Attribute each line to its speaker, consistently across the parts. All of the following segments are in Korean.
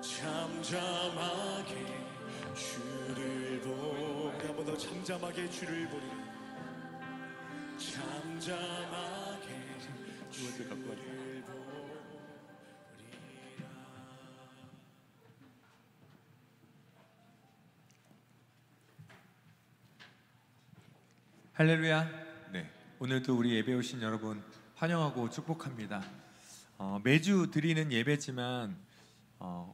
Speaker 1: 잠잠하게 주를 보리. 한 번 더 잠잠하게 주를 보리. 잠잠하게 주를 보리라.
Speaker 2: 할렐루야. 네, 오늘도 우리 예배 오신 여러분 환영하고 축복합니다. 매주 드리는 예배지만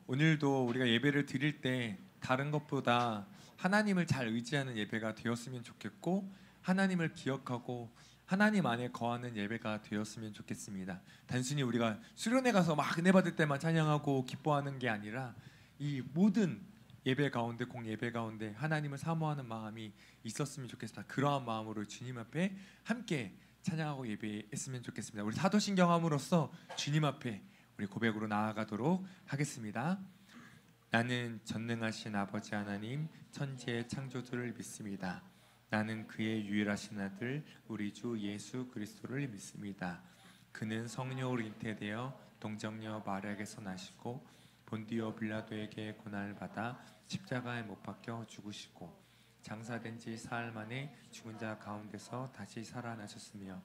Speaker 2: 오늘도 우리가 예배를 드릴 때 다른 것보다 하나님을 잘 의지하는 예배가 되었으면 좋겠고, 하나님을 기억하고 하나님 안에 거하는 예배가 되었으면 좋겠습니다. 단순히 우리가 수련회 가서 막 은혜 받을 때만 찬양하고 기뻐하는 게 아니라 이 모든 예배 가운데, 공예배 가운데 하나님을 사모하는 마음이 있었으면 좋겠습니다. 그러한 마음으로 주님 앞에 함께 찬양하고 예배했으면 좋겠습니다. 우리 사도신경함으로써 주님 앞에 우리 고백으로 나아가도록 하겠습니다. 나는 전능하신 아버지 하나님, 천지의 창조주를 믿습니다. 나는 그의 유일하신 아들 우리 주 예수 그리스도를 믿습니다. 그는 성령으로 잉태되어 동정녀 마리아에게서 나시고 본디오 빌라도에게 고난을 받아 십자가에 못 박혀 죽으시고 장사된 지 사흘 만에 죽은 자 가운데서 다시 살아나셨으며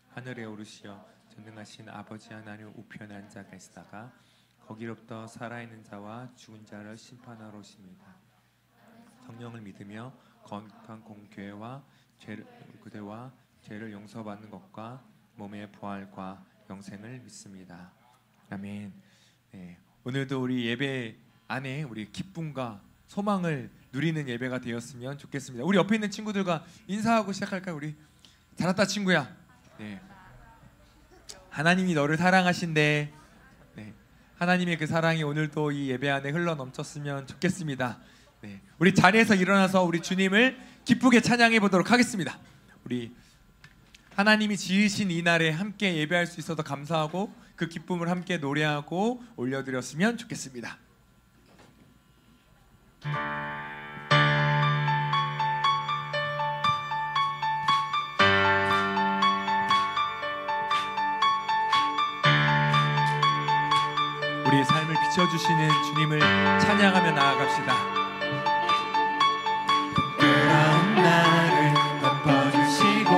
Speaker 2: 하늘에 오르시어 전능하신 아버지 하나님 우편에 앉아 계시다가 거기로부터 살아있는 자와 죽은 자를 심판하러 오십니다. 성령을 믿으며 거룩한 공교회와 죄를 용서받는 것과 몸의 부활과 영생을 믿습니다. 아멘. 네, 오늘도 우리 예배 안에 우리 기쁨과 소망을 누리는 예배가 되었으면 좋겠습니다. 우리 옆에 있는 친구들과 인사하고 시작할까요? 우리 잘 왔다 친구야. 네. 하나님이 너를 사랑하신대. 네. 하나님의 그 사랑이 오늘도 이 예배 안에 흘러 넘쳤으면 좋겠습니다. 네. 우리 자리에서 일어나서 우리 주님을 기쁘게 찬양해 보도록 하겠습니다. 우리 하나님이 지으신 이 날에 함께 예배할 수 있어서 감사하고 그 기쁨을 함께 노래하고 올려드렸으면 좋겠습니다. 우리의 삶을 비춰주시는 주님을 찬양하며 나아갑시다.
Speaker 3: 부끄러운 나를 덮어주시고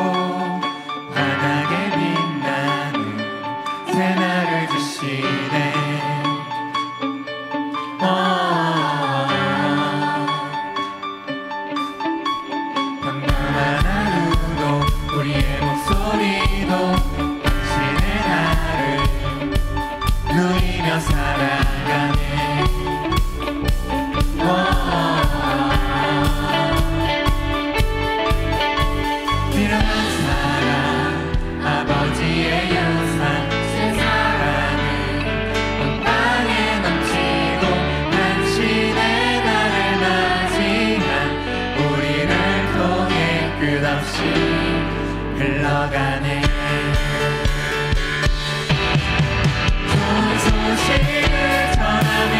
Speaker 3: 바닥에 빛나는 새날을 주시네. 평범한 하루도 우리의 목소리도 당신의 나를 누리며 살아가네. 필요한 사랑 아버지의 유산 새 사랑이 온 땅에 넘치고 당신의 나를 맞이한 우리를 통해 끝없이 흘러가네. 좋은 소식을 전하며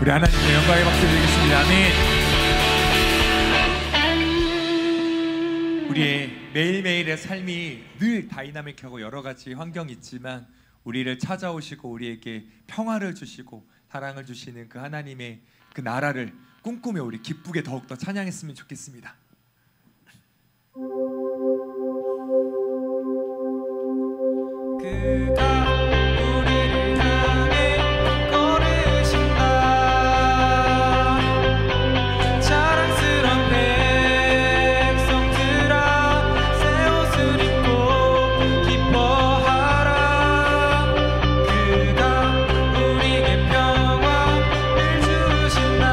Speaker 2: 우리 하나님께 영광의 박수 드리겠습니다. 아멘. 우리의 매일매일의 삶이 늘 다이나믹하고 여러 가지 환경이 있지만 우리를 찾아오시고 우리에게 평화를 주시고 사랑을 주시는 그 하나님의 그 나라를 꿈꾸며 우리 기쁘게 더욱더 찬양했으면 좋겠습니다.
Speaker 3: 그가 우리를 향해 걸으신다. 자랑스런 백성들아 새 옷을 입고 기뻐하라. 그가 우리에게 평화를 주신다.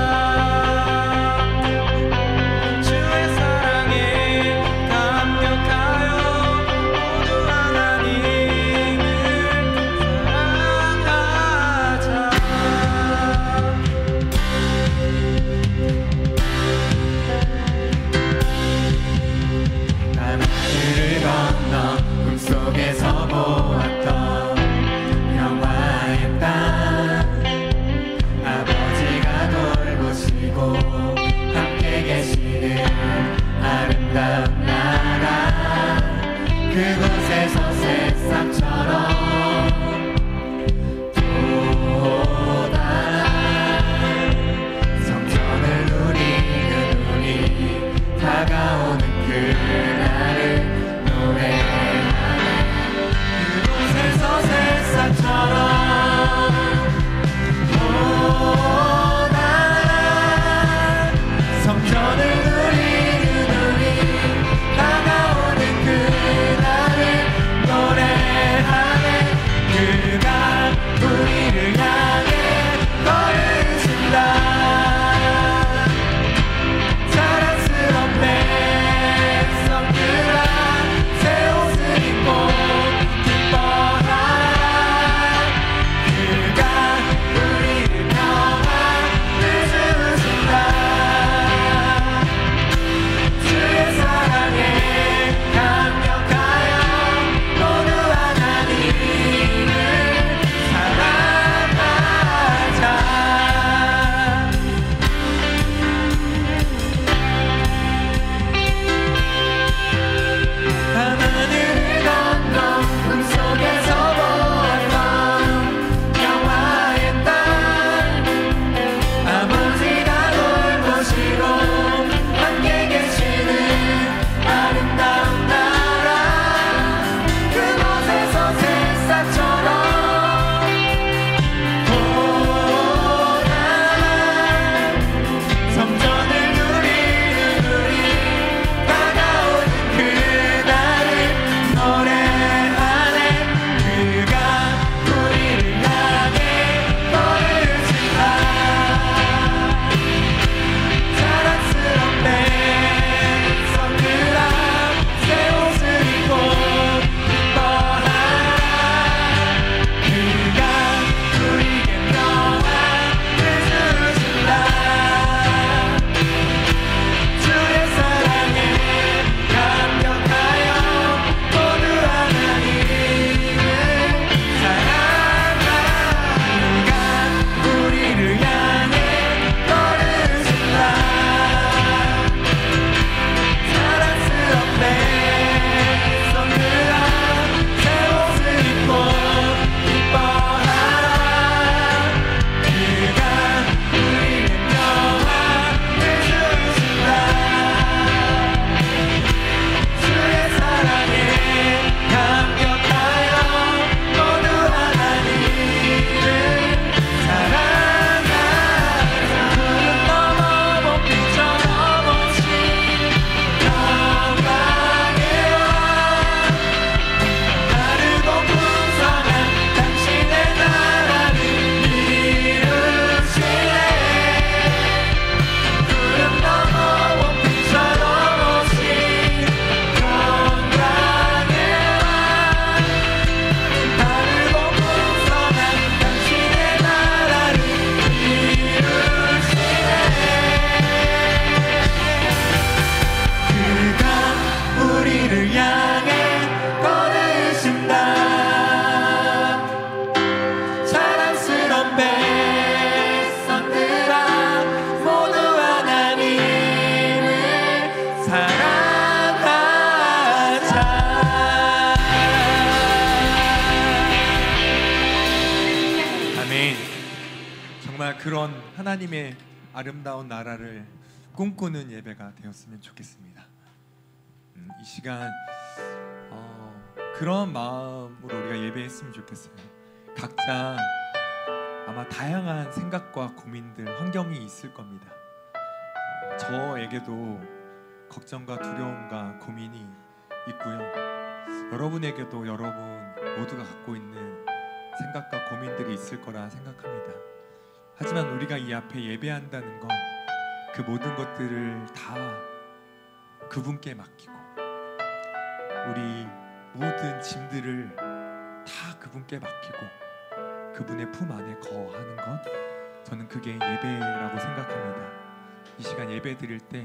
Speaker 3: 주의 사랑에 감격하여 모두 하나님을 사랑하자. 하늘을 건너 꿈속에서 보았던 평화의 땅, 아버지가 돌보시고 함께 계시는 아름다운 나라, 그곳에서 새싹처럼 돋아난 성전을 누리는 우리, 다가오는 그날을 노래하네. 그곳에서 새싹처럼 돋아난 성전을 누리는 우리, 다가오는 그날을
Speaker 2: 하나님의 아름다운 나라를 꿈꾸는 예배가 되었으면 좋겠습니다. 이 시간 그런 마음으로 우리가 예배했으면 좋겠어요. 각자 아마 다양한 생각과 고민들, 환경이 있을 겁니다. 저에게도 걱정과 두려움과 고민이 있고요. 여러분에게도 여러분 모두가 갖고 있는 생각과 고민들이 있을 거라 생각합니다. 하지만 우리가 이 앞에 예배한다는 건 그 모든 것들을 다 그분께 맡기고 우리 모든 짐들을 다 그분께 맡기고 그분의 품 안에 거하는 것, 저는 그게 예배라고 생각합니다. 이 시간 예배 드릴 때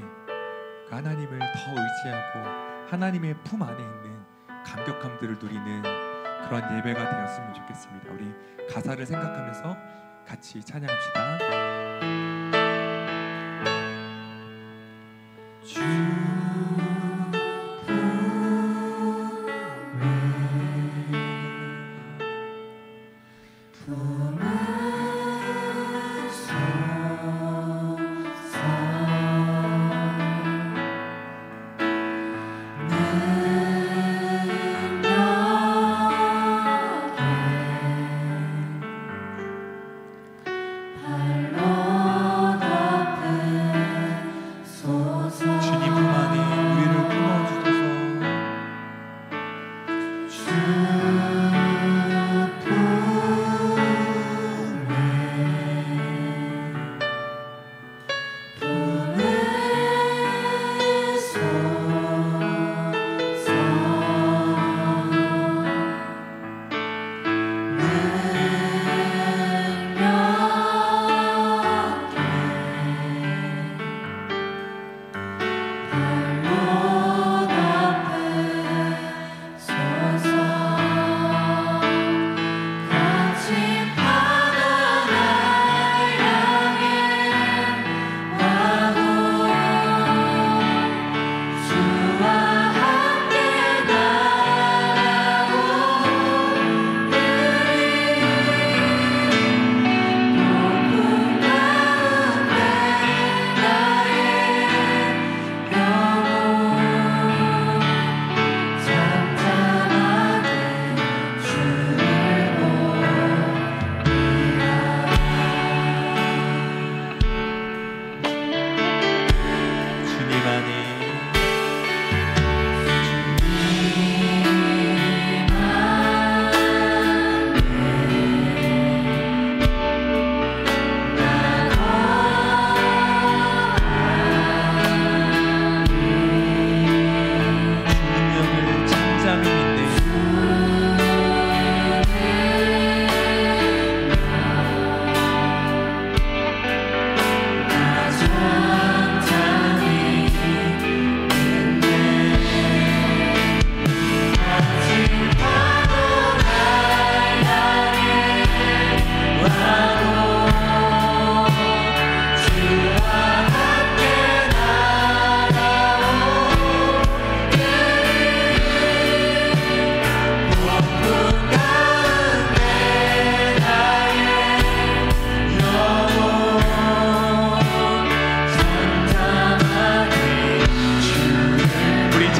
Speaker 2: 하나님을 더 의지하고 하나님의 품 안에 있는 감격함들을 누리는 그런 예배가 되었으면 좋겠습니다. 우리 가사를 생각하면서 같이 찬양합시다.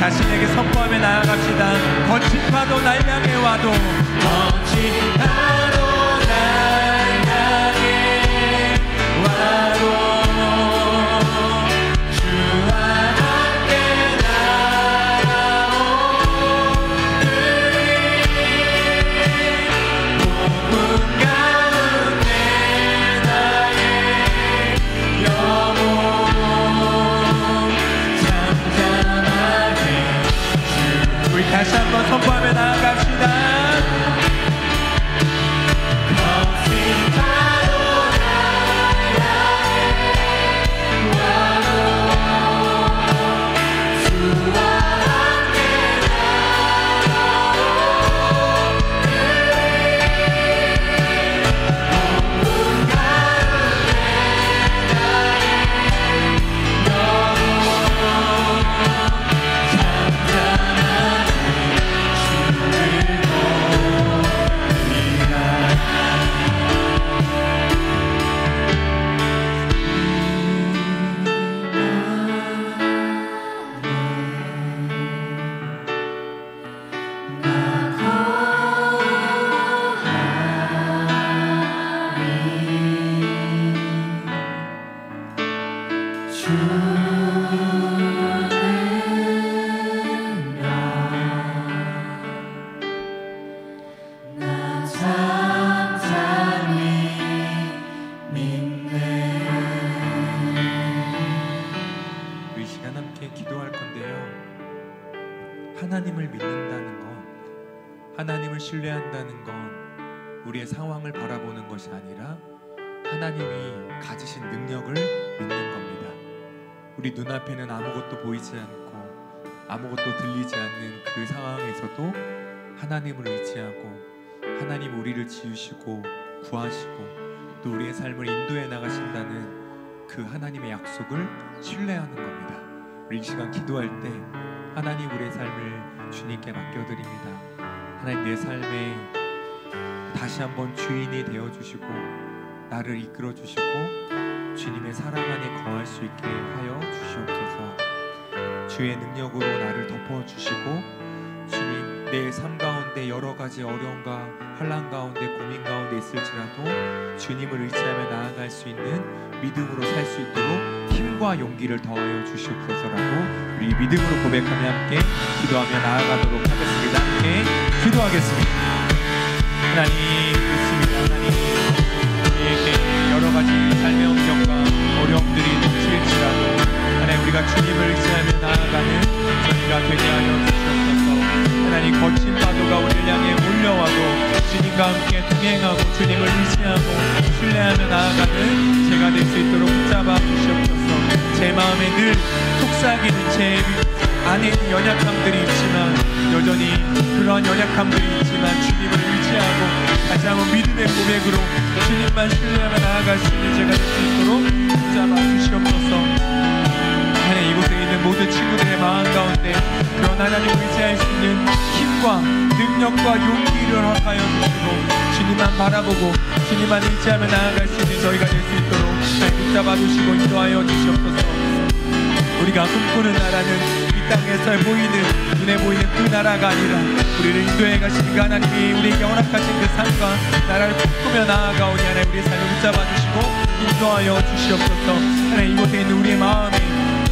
Speaker 2: 자신에게 선포하며 나아갑시다. 거친 파도 날 향해 와도, 거친 파도 날 향해 와도 주와 함께 나아오리니 폭풍 가운데 나의 영혼 우리 다시 한번 선포하며 나아갑시다. 하나님을 믿는다는 건, 하나님을 신뢰한다는 건 우리의 상황을 바라보는 것이 아니라 하나님이 가지신 능력을 믿는 겁니다. 우리 눈앞에는 아무것도 보이지 않고 아무것도 들리지 않는 그 상황에서도 하나님을 의지하고 하나님 우리를 지으시고 구하시고 또 우리의 삶을 인도해 나가신다는 그 하나님의 약속을 신뢰하는 겁니다. 우리 이 시간 기도할 때 하나님 우리의 삶을 주님께 맡겨드립니다. 하나님 내 삶에 다시 한번 주인이 되어주시고 나를 이끌어주시고 주님의 사랑 안에 거할 수 있게 하여 주시옵소서. 주의 능력으로 나를 덮어주시고 주님 내 삶 가운데 여러 가지 어려움과 환난 가운데 고민 가운데 있을지라도 주님을 의지하며 나아갈 수 있는 믿음으로 살 수 있도록 힘과 용기를 더하여 주시옵소서라고 우리 믿음으로 고백하며 함께 기도하며 나아가도록 하겠습니다. 함께 기도하겠습니다. 하나님 믿습니다. 하나님 우리에게 여러 가지 삶의 환경과 어려움들이 닥칠지라도 하나님 우리가 주님을 의지하며 나아가는 저희가 되게 하여 주시옵소서. 하나님 거친 파도가 우리를 향해 몰려와도 주님과 함께 동행하고 주님을 의지하고 신뢰하며 나아가는 제가 될 수 있도록 붙잡아 주시옵소서. 제 마음에 늘 속삭이는 제 안에는 연약함들이 있지만 여전히 그러한 연약함들이 있지만 주님을 의지하고 다시 한번 믿음의 고백으로 주님만 신뢰하며 나아갈 수 있는 제가 될 수 있도록 붙잡아 주시옵소서. 하나님 이곳에 있는 모든 친구들의 마음 가운데 그런 하나님을 의지할 수 있는 힘과 능력과 용기를 허락하여 주시고 주님만 바라보고 주님만 의지하며 나아갈 수 있는 저희가 될 수 있도록 하나님 붙잡아 주시고 인도하여 주시옵소서. 우리가 꿈꾸는 나라는 이 땅에서 보이는 눈에 보이는 그 나라가 아니라 우리를 인도해 가시는 그 하나님이 우리에게 허락하신 그 삶과 나라를 꿈꾸며 나아가오니 하나님 우리의 삶을 붙잡아 주시고 인도하여 주시옵소서. 하나님 이곳에 있는 우리의 마음에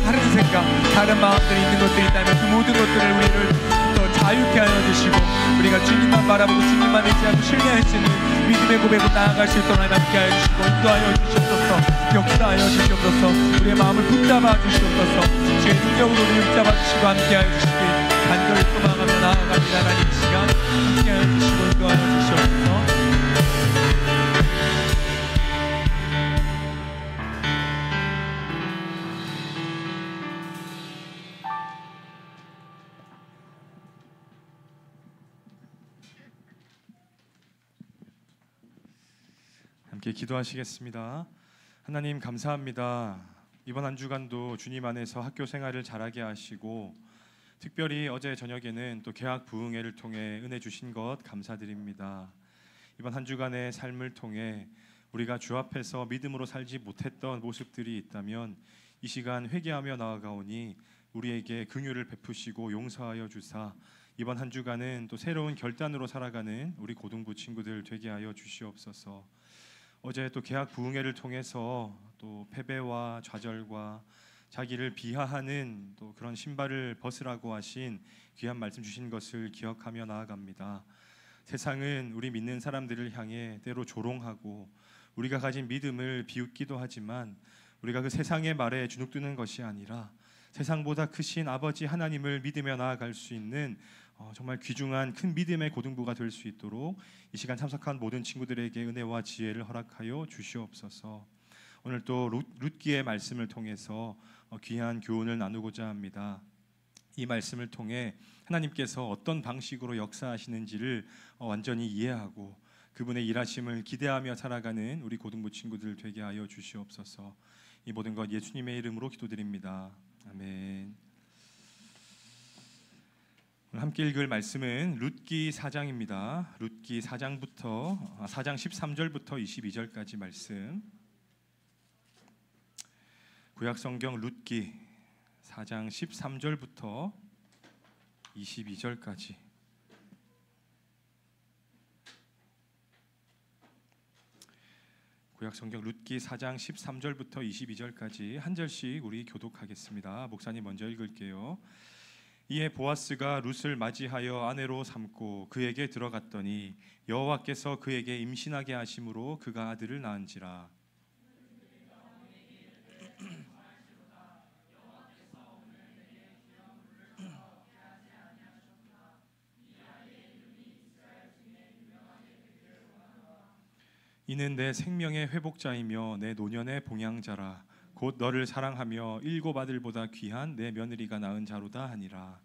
Speaker 2: 다른 생각, 다른 마음들이 있는 것들이 있다면 그 모든 것들을 우리를 더 자유케 하여 주시고 우리가 주님만 바라보고 주님만 의지하고 신뢰할 수 있는 믿음의 고백으로 나아갈 수 있도록 하나님 함께 하여 주시고 인도하여 주시옵소서. 역사하여 주시옵소서. 우리의 마음을 붙잡아 주시옵소서. 주의 능력으로 우리를 붙잡아 주시고 함께 하여 주시길 간절히 소망하며 나아갑니다. 하나님 이 시간 함께 하여 주시고 인도하여 주시옵소서.
Speaker 4: 함께 기도하시겠습니다. 하나님 감사합니다. 이번 한 주간도 주님 안에서 학교 생활을 잘하게 하시고 특별히 어제 저녁에는 또 개학 부흥회를 통해 은혜 주신 것 감사드립니다. 이번 한 주간의 삶을 통해 우리가 주 앞에서 믿음으로 살지 못했던 모습들이 있다면 이 시간 회개하며 나아가오니 우리에게 긍휼을 베푸시고 용서하여 주사 이번 한 주간은 또 새로운 결단으로 살아가는 우리 고등부 친구들 되게 하여 주시옵소서. 어제 또 개학 부흥회를 통해서 또 패배와 좌절과 자기를 비하하는 또 그런 신발을 벗으라고 하신 귀한 말씀 주신 것을 기억하며 나아갑니다. 세상은 우리 믿는 사람들을 향해 때로 조롱하고 우리가 가진 믿음을 비웃기도 하지만 우리가 그 세상의 말에 주눅드는 것이 아니라 세상보다 크신 아버지 하나님을 믿으며 나아갈 수 있는 정말 귀중한 큰 믿음의 고등부가 될 수 있도록 이 시간 참석한 모든 친구들에게 은혜와 지혜를 허락하여 주시옵소서. 오늘 또 룻기의 말씀을 통해서 귀한 교훈을 나누고자 합니다. 이 말씀을 통해 하나님께서 어떤 방식으로 역사하시는지를 완전히 이해하고 그분의 일하심을 기대하며 살아가는 우리 고등부 친구들 되게 하여 주시옵소서. 이 모든 것 예수님의 이름으로 기도드립니다. 아멘. 오늘 함께 읽을 말씀은 룻기 4장입니다. 룻기 4장 13절부터 22절까지 말씀. 구약성경 룻기 4장 13절부터 22절까지. 구약성경 룻기 4장 13절부터 22절까지 한 절씩 우리 교독하겠습니다. 목사님 먼저 읽을게요. 이에 보아스가 룻을 맞이하여 아내로 삼고 그에게 들어갔더니 여호와께서 그에게 임신하게 하심으로 그가 아들을 낳은지라. 이는 내 생명의 회복자이며 내 노년의 봉양자라. 곧 너를 사랑하며 일곱 아들보다 귀한 내 며느리가 낳은 자로다 하니라.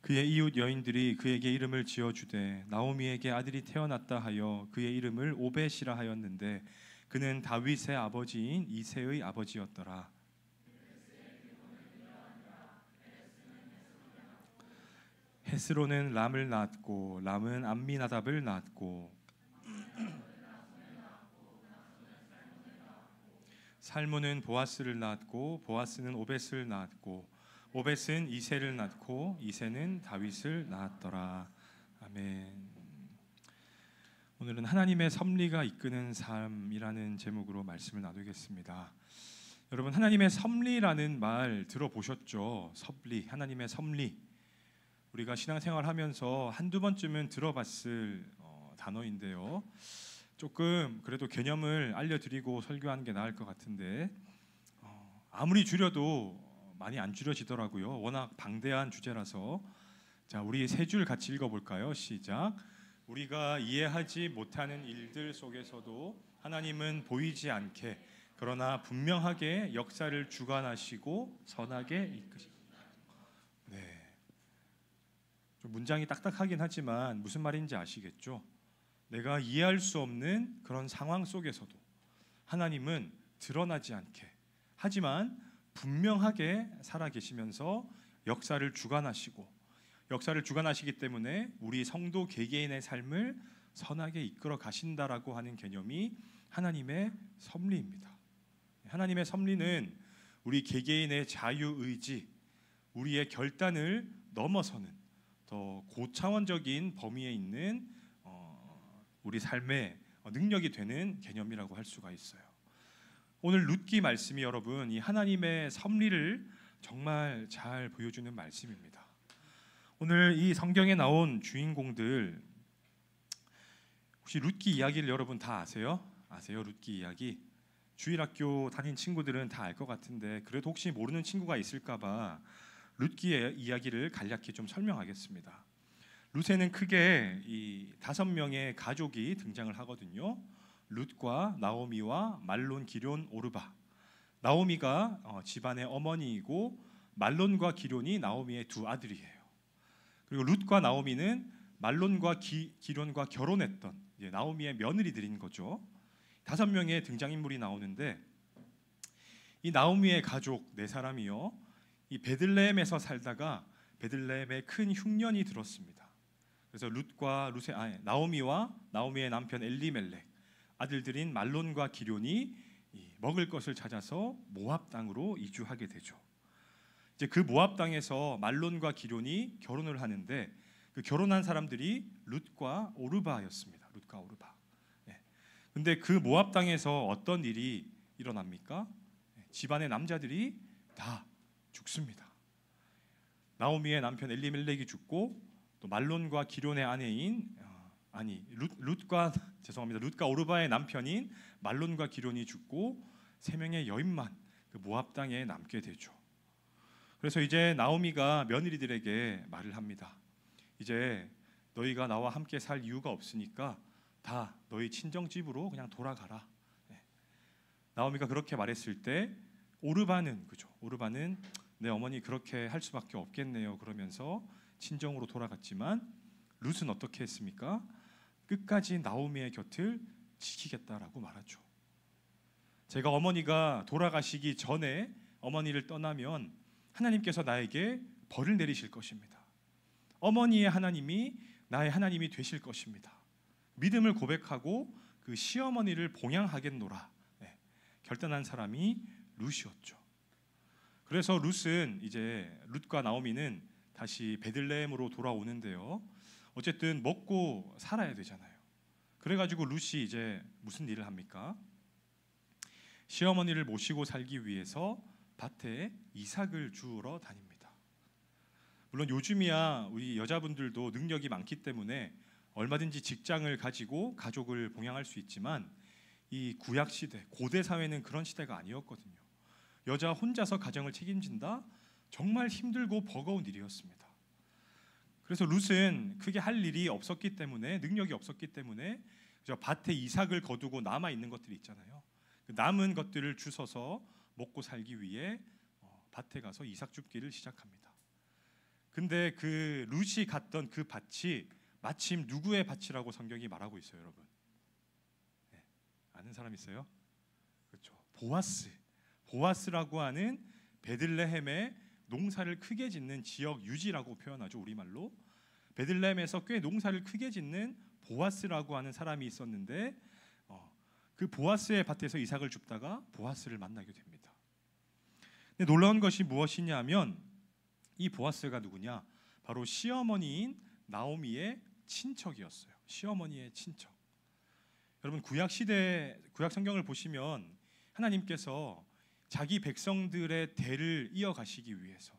Speaker 4: 그의 이웃 여인들이 그에게 이름을 지어주되 나오미에게 아들이 태어났다 하여 그의 이름을 오벳이라 하였는데 그는 다윗의 아버지인 이새의 아버지였더라. 헤스론은 람을 낳았고 람은 암미나답을 낳았고 살몬은 보아스를 낳았고 보아스는 오벳을 낳았고 오벳은 이새를 낳고 이새는 다윗을 낳았더라. 아멘. 오늘은 하나님의 섭리가 이끄는 삶이라는 제목으로 말씀을 나누겠습니다. 여러분, 하나님의 섭리라는 말 들어보셨죠? 섭리, 하나님의 섭리. 우리가 신앙생활하면서 한두 번쯤은 들어봤을 단어인데요. 조금 그래도 개념을 알려드리고 설교하는 게 나을 것 같은데 아무리 줄여도 많이 안 줄여지더라고요. 워낙 방대한 주제라서. 자, 우리 세 줄 같이 읽어볼까요? 시작. 우리가 이해하지 못하는 일들 속에서도 하나님은 보이지 않게 그러나 분명하게 역사를 주관하시고 선하게 이끄십니다. 네. 좀 문장이 딱딱하긴 하지만 무슨 말인지 아시겠죠? 내가 이해할 수 없는 그런 상황 속에서도 하나님은 드러나지 않게 하지만 분명하게 살아계시면서 역사를 주관하시기 때문에 우리 성도 개개인의 삶을 선하게 이끌어 가신다라고 하는 개념이 하나님의 섭리입니다. 하나님의 섭리는 우리 개개인의 자유의지, 우리의 결단을 넘어서는 더 고차원적인 범위에 있는 우리 삶의 능력이 되는 개념이라고 할 수가 있어요. 오늘 룻기 말씀이 여러분 이 하나님의 섭리를 정말 잘 보여주는 말씀입니다. 오늘 이 성경에 나온 주인공들 혹시 룻기 이야기를 여러분 다 아세요? 아세요? 룻기 이야기? 주일학교 다닌 친구들은 다 알 것 같은데 그래도 혹시 모르는 친구가 있을까봐 룻기의 이야기를 간략히 좀 설명하겠습니다. 룻에는 크게 이 5명의 가족이 등장을 하거든요. 룻과 나오미와 말론, 기럨, 오르바. 나오미가 집안의 어머니이고 말론과 기럨이 나오미의 두 아들이에요. 그리고 룻과 나오미는 말론과 기럨과 결혼했던 나오미의 며느리들인 거죠. 5명의 등장인물이 나오는데 이 나오미의 가족 4사람이요. 이 베들레헴에서 살다가 베들레헴에 큰 흉년이 들었습니다. 그래서 나오미와 나오미의 남편 엘리멜렉, 아들들인 말론과 기럨이 먹을 것을 찾아서 모압 땅으로 이주하게 되죠. 이제 그 모압 땅에서 말론과 기럨이 결혼을 하는데 그 결혼한 사람들이 룻과 오르바였습니다. 룻과 오르바. 근데 그 모압 땅에서 어떤 일이 일어납니까? 집안의 남자들이 다 죽습니다. 나오미의 남편 엘리멜렉이 죽고 또 말론과 기럨의 아내인 룻과 오르바의 남편인 말론과 기럨이 죽고 3명의 여인만 그 모압 땅에 남게 되죠. 그래서 이제 나오미가 며느리들에게 말을 합니다. 이제 너희가 나와 함께 살 이유가 없으니까 다 너희 친정 집으로 그냥 돌아가라. 나오미가 그렇게 말했을 때 오르바는 내 어머니 그렇게 할 수밖에 없겠네요. 그러면서 친정으로 돌아갔지만 룻은 어떻게 했습니까? 끝까지 나오미의 곁을 지키겠다라고 말하죠. 제가 어머니가 돌아가시기 전에 어머니를 떠나면 하나님께서 나에게 벌을 내리실 것입니다. 어머니의 하나님이 나의 하나님이 되실 것입니다. 믿음을 고백하고 그 시어머니를 봉양하겠노라. 결단한 사람이 룻이었죠. 그래서 룻과 나오미는 다시 베들레헴으로 돌아오는데요. 어쨌든 먹고 살아야 되잖아요. 그래가지고 룻이 이제 무슨 일을 합니까? 시어머니를 모시고 살기 위해서 밭에 이삭을 주우러 다닙니다. 물론 요즘이야 우리 여자분들도 능력이 많기 때문에 얼마든지 직장을 가지고 가족을 봉양할 수 있지만 이 구약 시대, 고대 사회는 그런 시대가 아니었거든요. 여자 혼자서 가정을 책임진다? 정말 힘들고 버거운 일이었습니다. 그래서 룻은 크게 할 일이 없었기 때문에, 능력이 없었기 때문에 저 밭에 이삭을 거두고 남아 있는 것들이 있잖아요. 그 남은 것들을 주워서 먹고 살기 위해 밭에 가서 이삭 줍기를 시작합니다. 근데 그 룻이 갔던 그 밭이 마침 누구의 밭이라고 성경이 말하고 있어요, 여러분? 네, 아는 사람 있어요? 그렇죠. 보아스라고 하는 베들레헴의 농사를 크게 짓는 지역 유지라고 표현하죠, 우리말로. 베들레헴에서 꽤 농사를 크게 짓는 보아스라고 하는 사람이 있었는데 그 보아스의 밭에서 이삭을 줍다가 보아스를 만나게 됩니다. 근데 놀라운 것이 무엇이냐면 이 보아스가 누구냐? 바로 시어머니인 나오미의 친척이었어요. 시어머니의 친척. 여러분 구약 성경을 보시면 하나님께서 자기 백성들의 대를 이어가시기 위해서,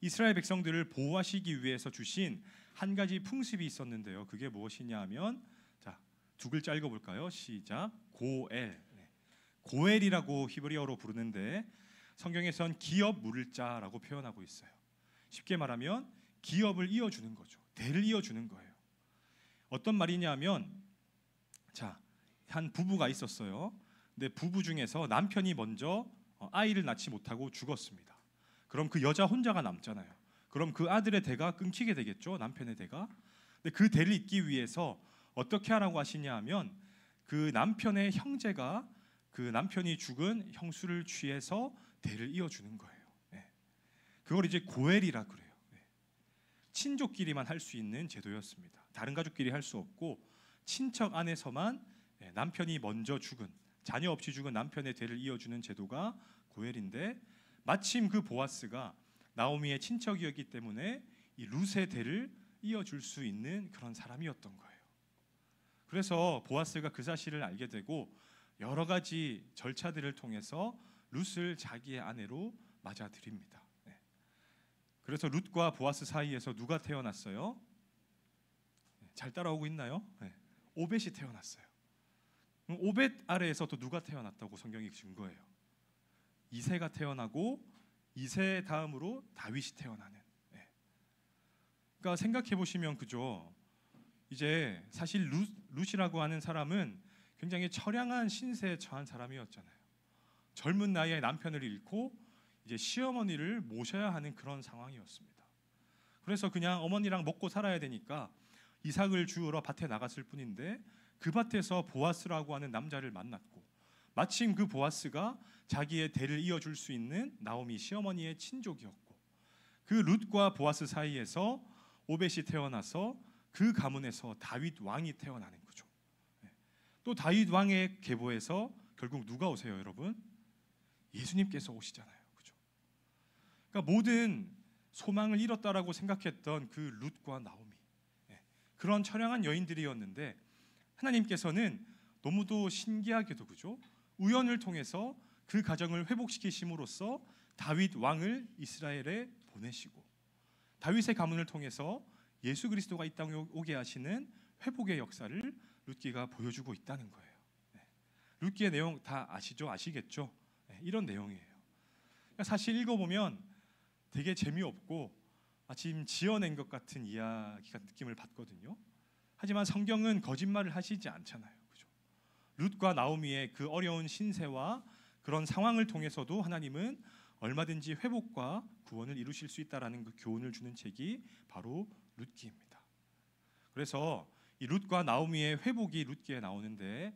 Speaker 4: 이스라엘 백성들을 보호하시기 위해서 주신 한 가지 풍습이 있었는데요. 그게 무엇이냐 하면, 자, 두 글자 읽어볼까요? 시작. 고엘. 고엘이라고 히브리어로 부르는데 성경에선 기업 물을 자라고 표현하고 있어요. 쉽게 말하면 기업을 이어주는 거죠. 대를 이어주는 거예요. 어떤 말이냐면, 자, 한 부부가 있었어요. 근데 부부 중에서 남편이 먼저 아이를 낳지 못하고 죽었습니다. 그럼 그 여자 혼자가 남잖아요. 그럼 그 아들의 대가 끊기게 되겠죠, 남편의 대가. 근데 그 대를 잇기 위해서 어떻게 하라고 하시냐 하면, 그 남편의 형제가 그 남편이 죽은 형수를 취해서 대를 이어주는 거예요. 네. 그걸 이제 고엘이라 그래요. 네. 친족끼리만 할 수 있는 제도였습니다. 다른 가족끼리 할 수 없고 친척 안에서만 남편이 먼저 죽은, 자녀 없이 죽은 남편의 대를 이어주는 제도가 고엘인데, 마침 그 보아스가 나오미의 친척이었기 때문에 이 룻의 대를 이어줄 수 있는 그런 사람이었던 거예요. 그래서 보아스가 그 사실을 알게 되고 여러 가지 절차들을 통해서 룻을 자기의 아내로 맞아들입니다. 네. 그래서 룻과 보아스 사이에서 누가 태어났어요? 잘 따라오고 있나요? 네. 오벳이 태어났어요. 오벳 아래에서 또 누가 태어났다고 성경이 증거해요? 이새가 태어나고 이새 다음으로 다윗이 태어나는. 네. 그러니까 생각해 보시면 그죠. 이제 사실 룻이라고 하는 사람은 굉장히 처량한 신세에 처한 사람이었잖아요. 젊은 나이에 남편을 잃고 이제 시어머니를 모셔야 하는 그런 상황이었습니다. 그래서 그냥 어머니랑 먹고 살아야 되니까 이삭을 주우러 밭에 나갔을 뿐인데, 그 밭에서 보아스라고 하는 남자를 만났고, 마침 그 보아스가 자기의 대를 이어줄 수 있는 나오미 시어머니의 친족이었고, 그 룻과 보아스 사이에서 오벳이 태어나서 그 가문에서 다윗 왕이 태어나는 거죠. 또 다윗 왕의 계보에서 결국 누가 오세요, 여러분? 예수님께서 오시잖아요, 그죠? 그러니까 모든 소망을 잃었다라고 생각했던 그 룻과 나오미, 그런 처량한 여인들이었는데 하나님께서는 너무도 신기하게도 그죠? 우연을 통해서 그 가정을 회복시키심으로써 다윗 왕을 이스라엘에 보내시고, 다윗의 가문을 통해서 예수 그리스도가 이 땅에 오게 하시는 회복의 역사를 룻기가 보여주고 있다는 거예요. 룻기의 내용 다 아시죠? 아시겠죠? 이런 내용이에요. 그러니까 사실 읽어보면 되게 재미없고 지금 지어낸 것 같은 이야기 같은 느낌을 받거든요. 하지만 성경은 거짓말을 하시지 않잖아요, 그죠? 룻과 나오미의 그 어려운 신세와 그런 상황을 통해서도 하나님은 얼마든지 회복과 구원을 이루실 수 있다라는 그 교훈을 주는 책이 바로 룻기입니다. 그래서 이 룻과 나오미의 회복이 룻기에 나오는데,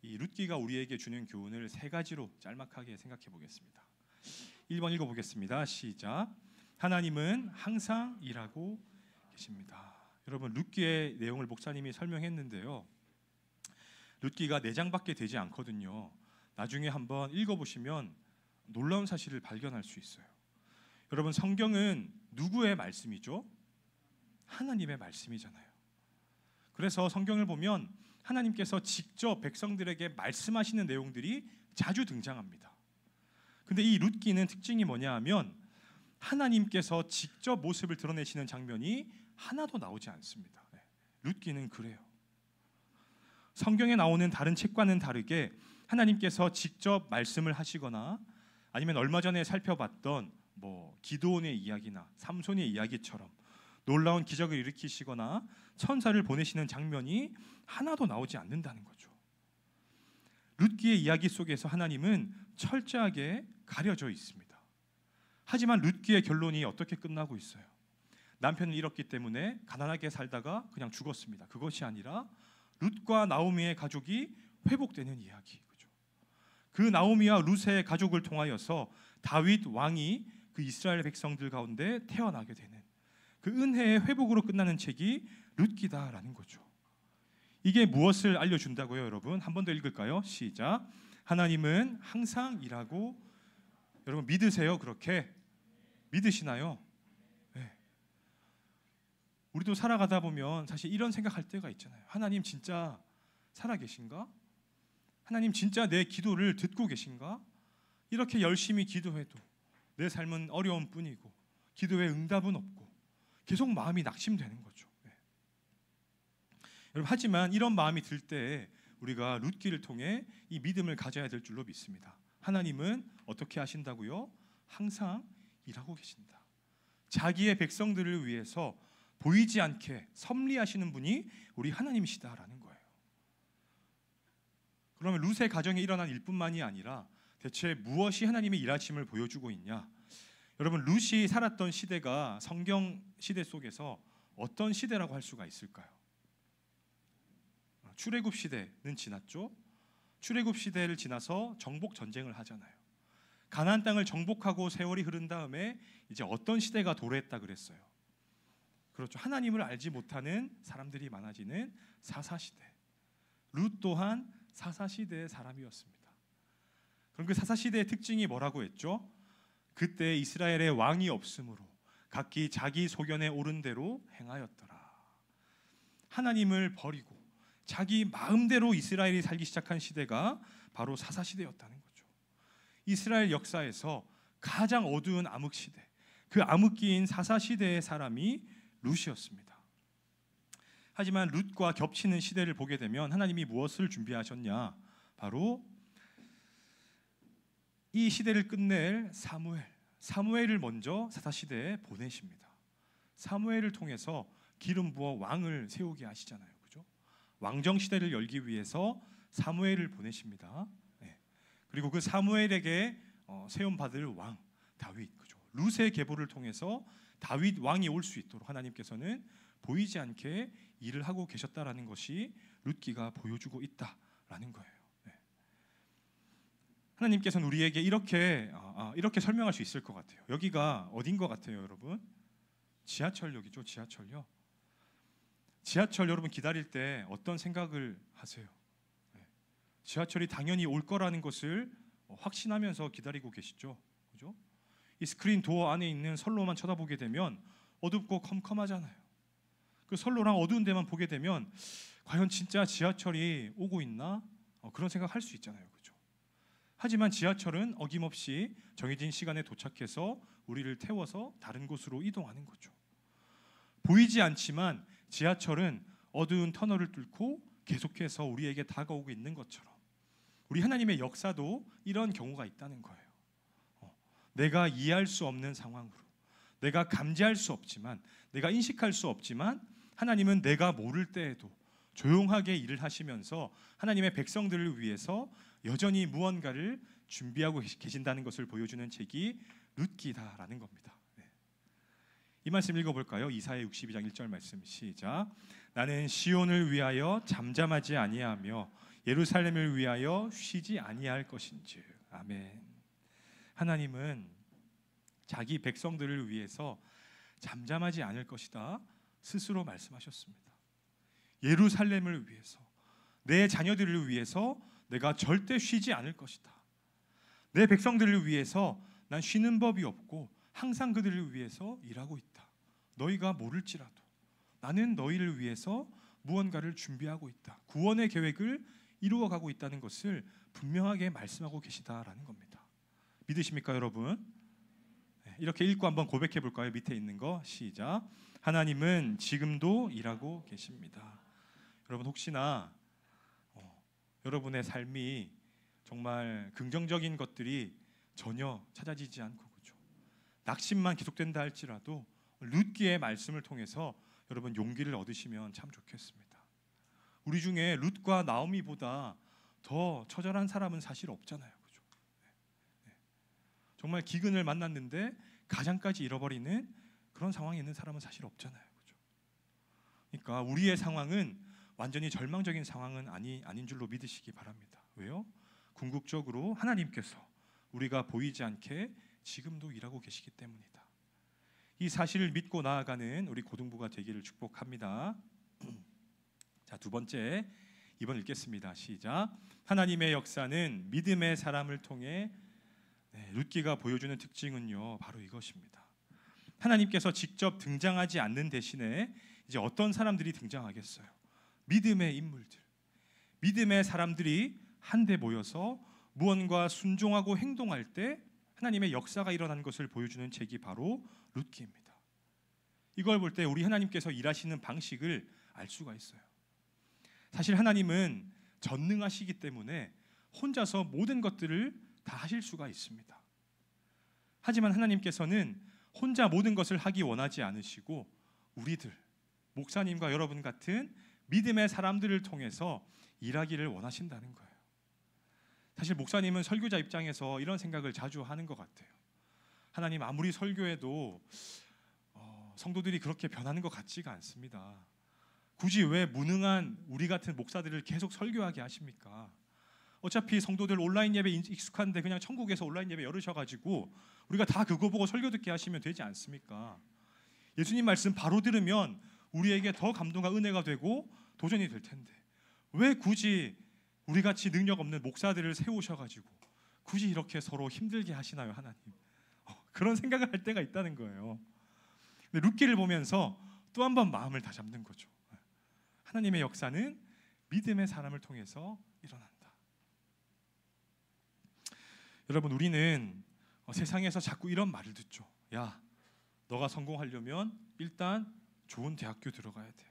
Speaker 4: 이 룻기가 우리에게 주는 교훈을 세 가지로 짤막하게 생각해 보겠습니다. 1번 읽어보겠습니다. 시작. 하나님은 항상 일하고 계십니다. 여러분, 룻기의 내용을 목사님이 설명했는데요, 룻기가 4장밖에 되지 않거든요. 나중에 한번 읽어보시면 놀라운 사실을 발견할 수 있어요. 여러분, 성경은 누구의 말씀이죠? 하나님의 말씀이잖아요. 그래서 성경을 보면 하나님께서 직접 백성들에게 말씀하시는 내용들이 자주 등장합니다. 근데 이 룻기는 특징이 뭐냐 하면 하나님께서 직접 모습을 드러내시는 장면이 하나도 나오지 않습니다. 룻기는 그래요. 성경에 나오는 다른 책과는 다르게 하나님께서 직접 말씀을 하시거나, 아니면 얼마 전에 살펴봤던 기드온의 이야기나 삼손의 이야기처럼 놀라운 기적을 일으키시거나 천사를 보내시는 장면이 하나도 나오지 않는다는 거죠. 룻기의 이야기 속에서 하나님은 철저하게 가려져 있습니다. 하지만 룻기의 결론이 어떻게 끝나고 있어요? 남편을 잃었기 때문에 가난하게 살다가 그냥 죽었습니다. 그것이 아니라 룻과 나오미의 가족이 회복되는 이야기. 그죠? 그 나오미와 룻의 가족을 통하여서 다윗 왕이 그 이스라엘 백성들 가운데 태어나게 되는 그 은혜의 회복으로 끝나는 책이 룻기다라는 거죠. 이게 무엇을 알려준다고요, 여러분? 한 번 더 읽을까요? 시작. 하나님은 항상 일하고, 여러분 믿으세요? 그렇게 믿으시나요? 네. 우리도 살아가다 보면 사실 이런 생각할 때가 있잖아요. 하나님 진짜 살아계신가? 하나님 진짜 내 기도를 듣고 계신가? 이렇게 열심히 기도해도 내 삶은 어려운 뿐이고 기도에 응답은 없고 계속 마음이 낙심되는 거죠. 네. 여러분, 하지만 이런 마음이 들 때 우리가 룻기를 통해 이 믿음을 가져야 될 줄로 믿습니다. 하나님은 어떻게 하신다고요? 항상 일하고 계신다. 자기의 백성들을 위해서 보이지 않게 섭리하시는 분이 우리 하나님이시다라는 거예요. 그러면 룻의 가정에 일어난 일뿐만이 아니라 대체 무엇이 하나님의 일하심을 보여주고 있냐? 여러분, 룻이 살았던 시대가 성경 시대 속에서 어떤 시대라고 할 수가 있을까요? 출애굽 시대는 지났죠. 출애굽 시대를 지나서 정복 전쟁을 하잖아요. 가나안 땅을 정복하고 세월이 흐른 다음에 이제 어떤 시대가 도래했다 그랬어요? 그렇죠. 하나님을 알지 못하는 사람들이 많아지는 사사시대. 룻 또한 사사시대의 사람이었습니다. 그럼 그 사사시대의 특징이 뭐라고 했죠? 그때 이스라엘의 왕이 없으므로 각기 자기 소견에 옳은 대로 행하였더라. 하나님을 버리고 자기 마음대로 이스라엘이 살기 시작한 시대가 바로 사사시대였다는 거죠. 이스라엘 역사에서 가장 어두운 암흑시대, 그 암흑기인 사사시대의 사람이 룻이었습니다. 하지만 룻과 겹치는 시대를 보게 되면 하나님이 무엇을 준비하셨냐? 바로 이 시대를 끝낼 사무엘을 먼저 사사시대에 보내십니다. 사무엘을 통해서 기름 부어 왕을 세우게 하시잖아요. 그죠? 왕정 시대를 열기 위해서 사무엘을 보내십니다. 네. 그리고 그 사무엘에게 세움 받을 왕 다윗, 그죠? 룻의 계보를 통해서 다윗 왕이 올 수 있도록 하나님께서는 보이지 않게 일을 하고 계셨다라는 것이 룻기가 보여주고 있다라는 거예요. 네. 하나님께서는 우리에게 이렇게 설명할 수 있을 것 같아요. 여기가 어딘 것 같아요, 여러분? 지하철역이죠, 지하철역. 지하철 여러분 기다릴 때 어떤 생각을 하세요? 네. 지하철이 당연히 올 거라는 것을 확신하면서 기다리고 계시죠, 그죠? 이 스크린 도어 안에 있는 선로만 쳐다보게 되면 어둡고 컴컴하잖아요. 그 선로랑 어두운 데만 보게 되면 과연 진짜 지하철이 오고 있나? 그런 생각할 수 있잖아요, 그죠? 하지만 지하철은 어김없이 정해진 시간에 도착해서 우리를 태워서 다른 곳으로 이동하는 거죠. 보이지 않지만 지하철은 어두운 터널을 뚫고 계속해서 우리에게 다가오고 있는 것처럼 우리 하나님의 역사도 이런 경우가 있다는 거예요. 내가 이해할 수 없는 상황으로, 내가 감지할 수 없지만, 내가 인식할 수 없지만 하나님은 내가 모를 때에도 조용하게 일을 하시면서 하나님의 백성들을 위해서 여전히 무언가를 준비하고 계신다는 것을 보여주는 책이 룻기다라는 겁니다. 네. 이 말씀 읽어볼까요? 이사야 62장 1절 말씀 시작. 나는 시온을 위하여 잠잠하지 아니하며 예루살렘을 위하여 쉬지 아니할 것인즉. 아멘. 하나님은 자기 백성들을 위해서 잠잠하지 않을 것이다 스스로 말씀하셨습니다. 예루살렘을 위해서, 내 자녀들을 위해서 내가 절대 쉬지 않을 것이다. 내 백성들을 위해서 난 쉬는 법이 없고 항상 그들을 위해서 일하고 있다. 너희가 모를지라도 나는 너희를 위해서 무언가를 준비하고 있다. 구원의 계획을 이루어가고 있다는 것을 분명하게 말씀하고 계시다라는 겁니다. 믿으십니까, 여러분? 이렇게 읽고 한번 고백해 볼까요? 밑에 있는 거 시작. 하나님은 지금도 일하고 계십니다. 여러분, 혹시나 여러분의 삶이 정말 긍정적인 것들이 전혀 찾아지지 않고, 그렇죠? 낙심만 계속된다 할지라도 룻기의 말씀을 통해서 여러분 용기를 얻으시면 참 좋겠습니다. 우리 중에 룻과 나오미보다 더 처절한 사람은 사실 없잖아요. 그죠? 정말 기근을 만났는데 가장까지 잃어버리는 그런 상황에 있는 사람은 사실 없잖아요. 그죠? 그러니까 우리의 상황은 완전히 절망적인 상황은 아닌 줄로 믿으시기 바랍니다. 왜요? 궁극적으로 하나님께서 우리가 보이지 않게 지금도 일하고 계시기 때문이다. 이 사실을 믿고 나아가는 우리 고등부가 되기를 축복합니다. 자, 두 번째 2번 읽겠습니다. 시작. 하나님의 역사는 믿음의 사람을 통해 룻기가 보여주는 특징은요, 바로 이것입니다. 하나님께서 직접 등장하지 않는 대신에 이제 어떤 사람들이 등장하겠어요? 믿음의 인물들, 믿음의 사람들이 한데 모여서 무언가 순종하고 행동할 때 하나님의 역사가 일어난 것을 보여주는 책이 바로 룻기입니다. 이걸 볼 때 우리 하나님께서 일하시는 방식을 알 수가 있어요. 사실 하나님은 전능하시기 때문에 혼자서 모든 것들을 다 하실 수가 있습니다. 하지만 하나님께서는 혼자 모든 것을 하기 원하지 않으시고 우리들, 목사님과 여러분 같은 믿음의 사람들을 통해서 일하기를 원하신다는 거예요. 사실 목사님은 설교자 입장에서 이런 생각을 자주 하는 것 같아요. 하나님, 아무리 설교해도 성도들이 그렇게 변하는 것 같지가 않습니다. 굳이 왜 무능한 우리 같은 목사들을 계속 설교하게 하십니까? 어차피 성도들 온라인 예배 익숙한데 그냥 천국에서 온라인 예배 열으셔가지고 우리가 다 그거 보고 설교 듣게 하시면 되지 않습니까? 예수님 말씀 바로 들으면 우리에게 더 감동과 은혜가 되고 도전이 될 텐데 왜 굳이 우리같이 능력 없는 목사들을 세우셔가지고 굳이 이렇게 서로 힘들게 하시나요, 하나님? 그런 생각을 할 때가 있다는 거예요. 근데 룻기를 보면서 또 한 번 마음을 다잡는 거죠. 하나님의 역사는 믿음의 사람을 통해서 일어난다. 여러분, 우리는 세상에서 자꾸 이런 말을 듣죠. 야, 너가 성공하려면 일단 좋은 대학교 들어가야 돼.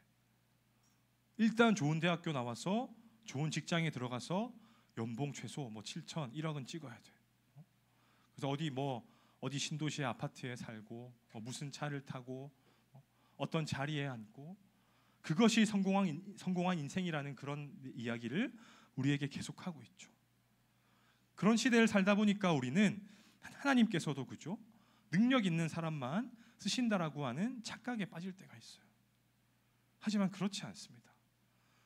Speaker 4: 일단 좋은 대학교 나와서 좋은 직장에 들어가서 연봉 최소 7천, 1억은 찍어야 돼. 그래서 어디 신도시의 아파트에 살고 무슨 차를 타고 어떤 자리에 앉고 그것이 성공한 인생이라는 그런 이야기를 우리에게 계속하고 있죠. 그런 시대를 살다 보니까 우리는 하나님께서도 그죠? 능력 있는 사람만 쓰신다라고 하는 착각에 빠질 때가 있어요. 하지만 그렇지 않습니다.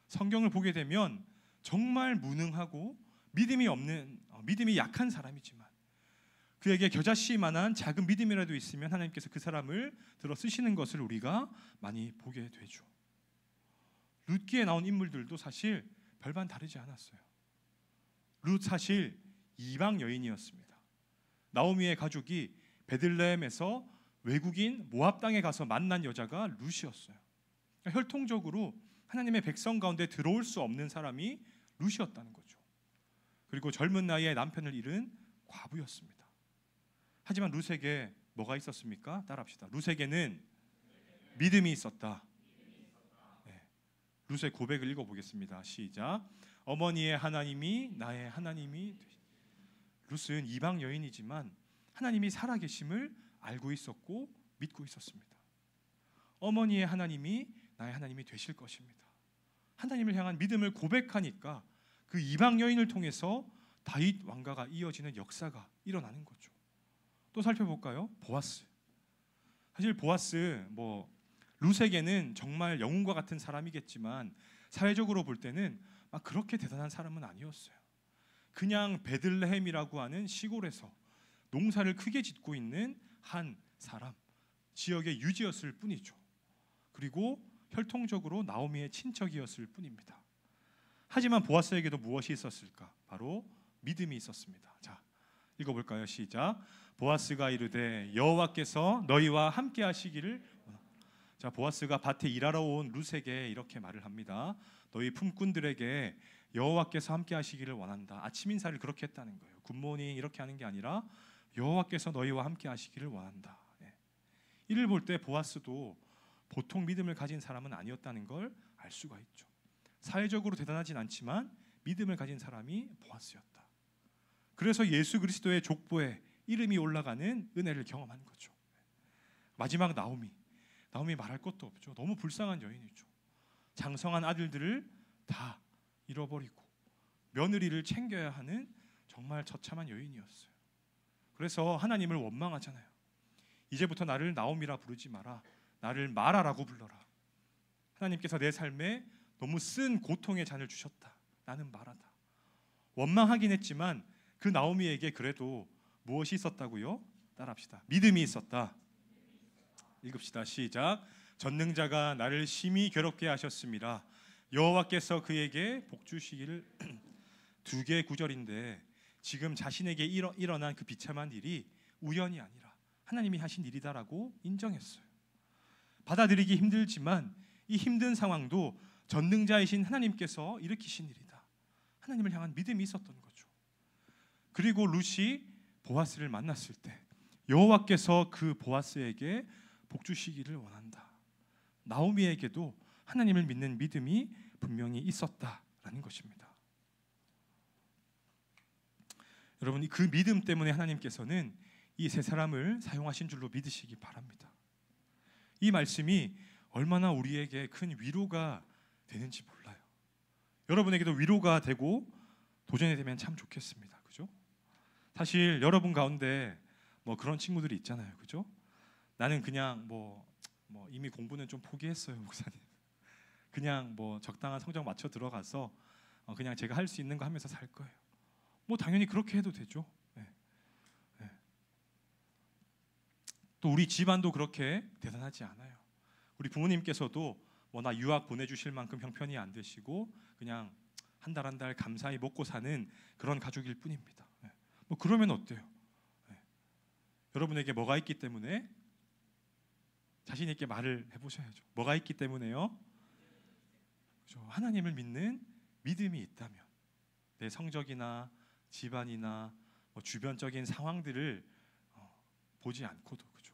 Speaker 4: 성경을 보게 되면 정말 무능하고 믿음이 약한 사람이지만 그에게 겨자씨만한 작은 믿음이라도 있으면 하나님께서 그 사람을 들어 쓰시는 것을 우리가 많이 보게 되죠. 룻기에 나온 인물들도 사실 별반 다르지 않았어요. 룻 사실 이방 여인이었습니다. 나오미의 가족이 베들레헴에서 외국인 모압 땅에 가서 만난 여자가 룻이었어요. 그러니까 혈통적으로 하나님의 백성 가운데 들어올 수 없는 사람이 룻이었다는 거죠. 그리고 젊은 나이에 남편을 잃은 과부였습니다. 하지만 룻에게 뭐가 있었습니까? 따라합시다. 룻에게는 믿음이 있었다. 룻의 고백을 읽어보겠습니다. 시작. 어머니의 하나님이 나의 하나님이 되시. 룻은 이방 여인이지만 하나님이 살아계심을 알고 있었고 믿고 있었습니다. 어머니의 하나님이 나의 하나님이 되실 것입니다. 하나님을 향한 믿음을 고백하니까 그 이방 여인을 통해서 다윗 왕가가 이어지는 역사가 일어나는 거죠. 또 살펴볼까요? 보아스. 사실 보아스 룻에게는 정말 영웅과 같은 사람이겠지만 사회적으로 볼 때는 막 그렇게 대단한 사람은 아니었어요. 그냥 베들레헴이라고 하는 시골에서 농사를 크게 짓고 있는 한 사람, 지역의 유지였을 뿐이죠. 그리고 혈통적으로 나오미의 친척이었을 뿐입니다. 하지만 보아스에게도 무엇이 있었을까? 바로 믿음이 있었습니다. 자, 읽어볼까요? 시작. 보아스가 이르되 여호와께서 너희와 함께 하시기를 원하노라. 자, 보아스가 밭에 일하러 온 룻에게 이렇게 말을 합니다. 너희 품꾼들에게 여호와께서 함께 하시기를 원한다. 아침 인사를 그렇게 했다는 거예요. 굿모닝 이렇게 하는 게 아니라 여호와께서 너희와 함께 하시기를 원한다. 이를 볼 때 보아스도 보통 믿음을 가진 사람은 아니었다는 걸 알 수가 있죠. 사회적으로 대단하진 않지만 믿음을 가진 사람이 보아스였다. 그래서 예수 그리스도의 족보에 이름이 올라가는 은혜를 경험한 거죠. 마지막 나오미. 나오미 말할 것도 없죠. 너무 불쌍한 여인이죠. 장성한 아들들을 다 잃어버리고 며느리를 챙겨야 하는 정말 처참한 여인이었어요. 그래서 하나님을 원망하잖아요. 이제부터 나를 나오미라 부르지 마라. 나를 마라라고 불러라. 하나님께서 내 삶에 너무 쓴 고통의 잔을 주셨다. 나는 마라다. 원망하긴 했지만 그 나오미에게 그래도 무엇이 있었다고요? 따라합시다. 믿음이 있었다. 읽읍시다. 시작. 전능자가 나를 심히 괴롭게 하셨습니다. 여호와께서 그에게 복 주시기를. 두 개의 구절인데 지금 자신에게 일어난 그 비참한 일이 우연이 아니라 하나님이 하신 일이다라고 인정했어요. 받아들이기 힘들지만 이 힘든 상황도 전능자이신 하나님께서 일으키신 일이다. 하나님을 향한 믿음이 있었던 거죠. 그리고 룻이 보아스를 만났을 때 여호와께서 그 보아스에게 복 주시기를 원한다. 나오미에게도 하나님을 믿는 믿음이 분명히 있었다라는 것입니다. 여러분, 그 믿음 때문에 하나님께서는 이 세 사람을 사용하신 줄로 믿으시기 바랍니다. 이 말씀이 얼마나 우리에게 큰 위로가 되는지 몰라요. 여러분에게도 위로가 되고 도전이 되면 참 좋겠습니다. 그죠? 사실 여러분 가운데 뭐 그런 친구들이 있잖아요. 그죠? 나는 그냥 뭐 이미 공부는 좀 포기했어요, 목사님. 그냥 뭐 적당한 성적 맞춰 들어가서 그냥 제가 할 수 있는 거 하면서 살 거예요. 뭐 당연히 그렇게 해도 되죠. 네. 네. 또 우리 집안도 그렇게 대단하지 않아요. 우리 부모님께서도 뭐 나 유학 보내주실 만큼 형편이 안 되시고 그냥 한 달 한 달 감사히 먹고 사는 그런 가족일 뿐입니다. 네. 뭐 그러면 어때요? 네. 여러분에게 뭐가 있기 때문에 자신 있게 말을 해보셔야죠. 뭐가 있기 때문에요? 그렇죠? 하나님을 믿는 믿음이 있다면 내 성적이나 집안이나 뭐 주변적인 상황들을 보지 않고도 그죠?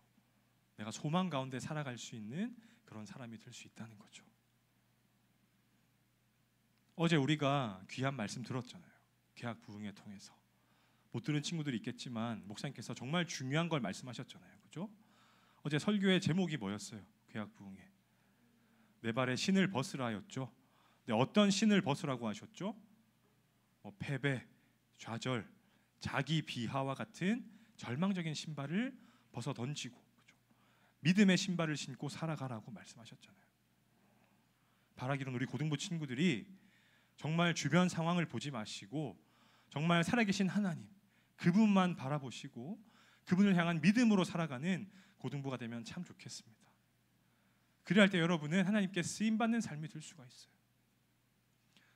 Speaker 4: 내가 소망 가운데 살아갈 수 있는 그런 사람이 될 수 있다는 거죠. 어제 우리가 귀한 말씀 들었잖아요. 계약 부흥회 통해서 못 들은 친구들이 있겠지만 목사님께서 정말 중요한 걸 말씀하셨잖아요. 그죠? 어제 설교의 제목이 뭐였어요? 계약 부흥회. 내 발에 신을 벗으라였죠. 근데 어떤 신을 벗으라고 하셨죠? 패배, 좌절, 자기 비하와 같은 절망적인 신발을 벗어 던지고 그죠? 믿음의 신발을 신고 살아가라고 말씀하셨잖아요. 바라기로는 우리 고등부 친구들이 정말 주변 상황을 보지 마시고 정말 살아계신 하나님 그분만 바라보시고 그분을 향한 믿음으로 살아가는 고등부가 되면 참 좋겠습니다. 그래야 할 때 여러분은 하나님께 쓰임받는 삶이 될 수가 있어요.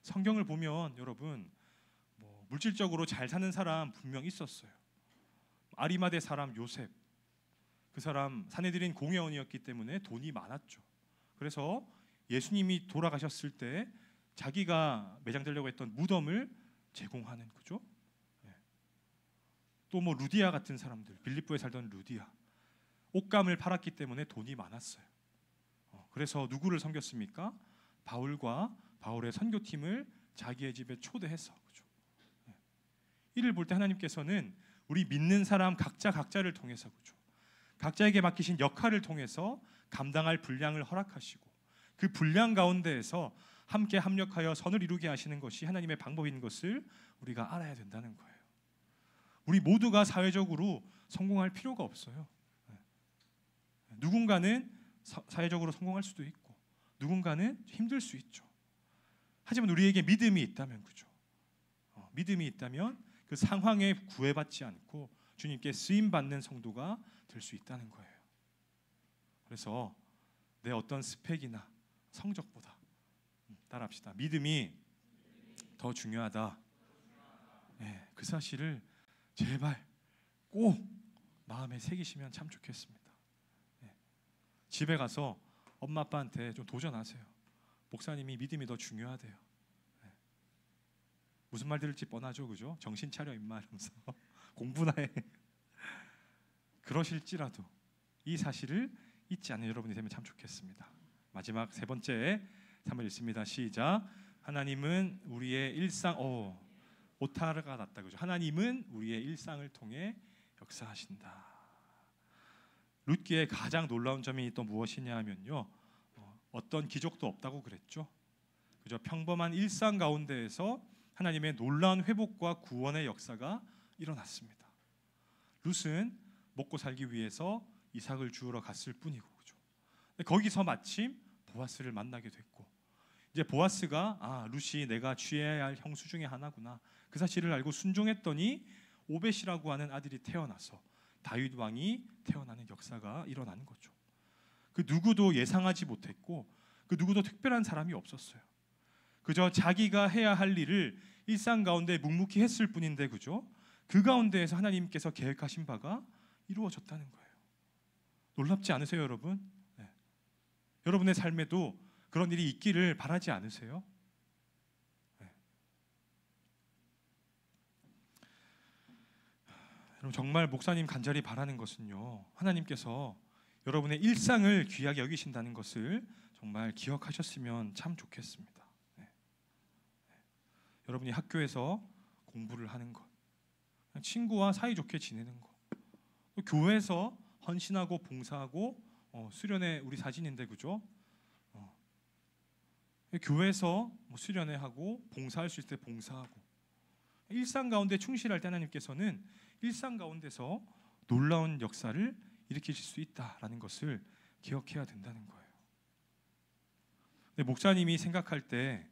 Speaker 4: 성경을 보면 여러분 물질적으로 잘 사는 사람 분명 있었어요. 아리마대 사람 요셉, 그 사람 사내들인 공회원이었기 때문에 돈이 많았죠. 그래서 예수님이 돌아가셨을 때 자기가 매장되려고 했던 무덤을 제공하는 거죠. 또 뭐 루디아 같은 사람들, 빌립보에 살던 루디아, 옷감을 팔았기 때문에 돈이 많았어요. 그래서 누구를 섬겼습니까? 바울과 바울의 선교팀을 자기의 집에 초대해서 그죠? 이를 볼 때 하나님께서는 우리 믿는 사람 각자를 통해서 그죠? 각자에게 맡기신 역할을 통해서 감당할 분량을 허락하시고 그 분량 가운데에서 함께 합력하여 선을 이루게 하시는 것이 하나님의 방법인 것을 우리가 알아야 된다는 거예요. 우리 모두가 사회적으로 성공할 필요가 없어요. 누군가는 사회적으로 성공할 수도 있고 누군가는 힘들 수 있죠. 하지만 우리에게 믿음이 있다면 그죠? 믿음이 있다면 그 상황에 구애받지 않고 주님께 쓰임 받는 성도가 될 수 있다는 거예요. 그래서 내 어떤 스펙이나 성적보다 따라합시다. 믿음이 더 중요하다. 네, 그 사실을 제발 꼭 마음에 새기시면 참 좋겠습니다. 네. 집에 가서 엄마 아빠한테 좀 도전하세요. 목사님이 믿음이 더 중요하대요. 네. 무슨 말 들을지 뻔하죠, 그죠? 정신 차려 임마 이러면서 공부나 해. 그러실지라도 이 사실을 잊지 않는 여러분이 되면 참 좋겠습니다. 마지막 세 번째 3번 읽습니다. 시작. 하나님은 우리의 일상 오타르가 났다 그죠? 하나님은 우리의 일상을 통해 역사하신다. 룻기의 가장 놀라운 점이 또 무엇이냐 하면요, 어떤 기적도 없다고 그랬죠. 그저 평범한 일상 가운데에서 하나님의 놀라운 회복과 구원의 역사가 일어났습니다. 룻은 먹고 살기 위해서 이삭을 주우러 갔을 뿐이고, 그죠? 거기서 마침 보아스를 만나게 됐고, 이제 보아스가 룻이 내가 취해야 할 형수 중에 하나구나, 그 사실을 알고 순종했더니 오벳이라고 하는 아들이 태어나서 다윗 왕이 태어나는 역사가 일어나는 거죠. 그 누구도 예상하지 못했고 그 누구도 특별한 사람이 없었어요. 그저 자기가 해야 할 일을 일상 가운데 묵묵히 했을 뿐인데, 그죠? 그 가운데에서 하나님께서 계획하신 바가 이루어졌다는 거예요. 놀랍지 않으세요, 여러분? 네. 여러분의 삶에도 그런 일이 있기를 바라지 않으세요? 네. 여러분, 정말 목사님 간절히 바라는 것은요, 하나님께서 여러분의 일상을 귀하게 여기신다는 것을 정말 기억하셨으면 참 좋겠습니다. 네. 네. 여러분이 학교에서 공부를 하는 것, 친구와 사이좋게 지내는 것, 교회에서 헌신하고 봉사하고, 수련회 우리 사진인데, 그죠? 교회에서 수련회 하고 봉사할 수 있을 때 봉사하고, 일상 가운데 충실할 때 하나님께서는 일상 가운데서 놀라운 역사를 일으키실 수 있다라는 것을 기억해야 된다는 거예요. 근데 목사님이 생각할 때,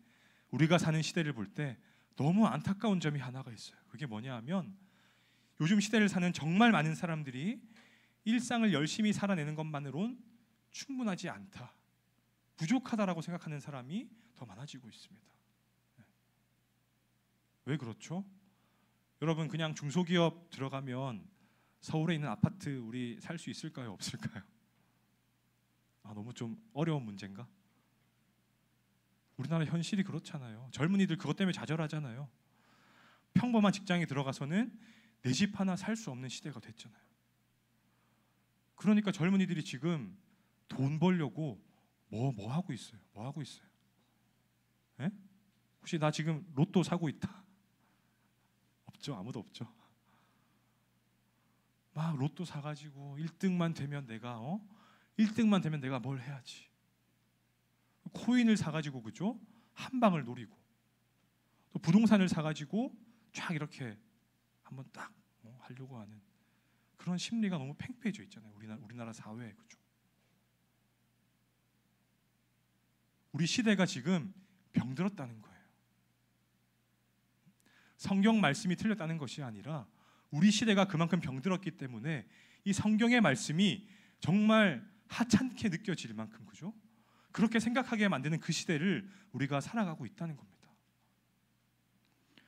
Speaker 4: 우리가 사는 시대를 볼 때 너무 안타까운 점이 하나가 있어요. 그게 뭐냐 하면, 요즘 시대를 사는 정말 많은 사람들이 일상을 열심히 살아내는 것만으론 충분하지 않다, 부족하다라고 생각하는 사람이 더 많아지고 있습니다. 왜 그렇죠? 여러분, 그냥 중소기업 들어가면 서울에 있는 아파트 우리 살 수 있을까요? 없을까요? 너무 좀 어려운 문제인가? 우리나라 현실이 그렇잖아요. 젊은이들 그것 때문에 좌절하잖아요. 평범한 직장에 들어가서는 내 집 하나 살 수 없는 시대가 됐잖아요. 그러니까 젊은이들이 지금 돈 벌려고 뭐 하고 있어요? 뭐 하고 있어요? 에? 혹시 나 지금 로또 사고 있다? 없죠. 아무도 없죠. 막 로또 사가지고 1등만 되면 내가 1등만 되면 내가 뭘 해야지. 코인을 사가지고, 그죠? 한 방을 노리고, 또 부동산을 사가지고 쫙 이렇게 한번 딱 하려고 하는 그런 심리가 너무 팽배해져 있잖아요. 우리나라 사회에, 그죠? 우리 시대가 지금 병들었다는 거예요. 성경 말씀이 틀렸다는 것이 아니라 우리 시대가 그만큼 병들었기 때문에 이 성경의 말씀이 정말 하찮게 느껴질 만큼, 그죠? 그렇게 생각하게 만드는 그 시대를 우리가 살아가고 있다는 겁니다.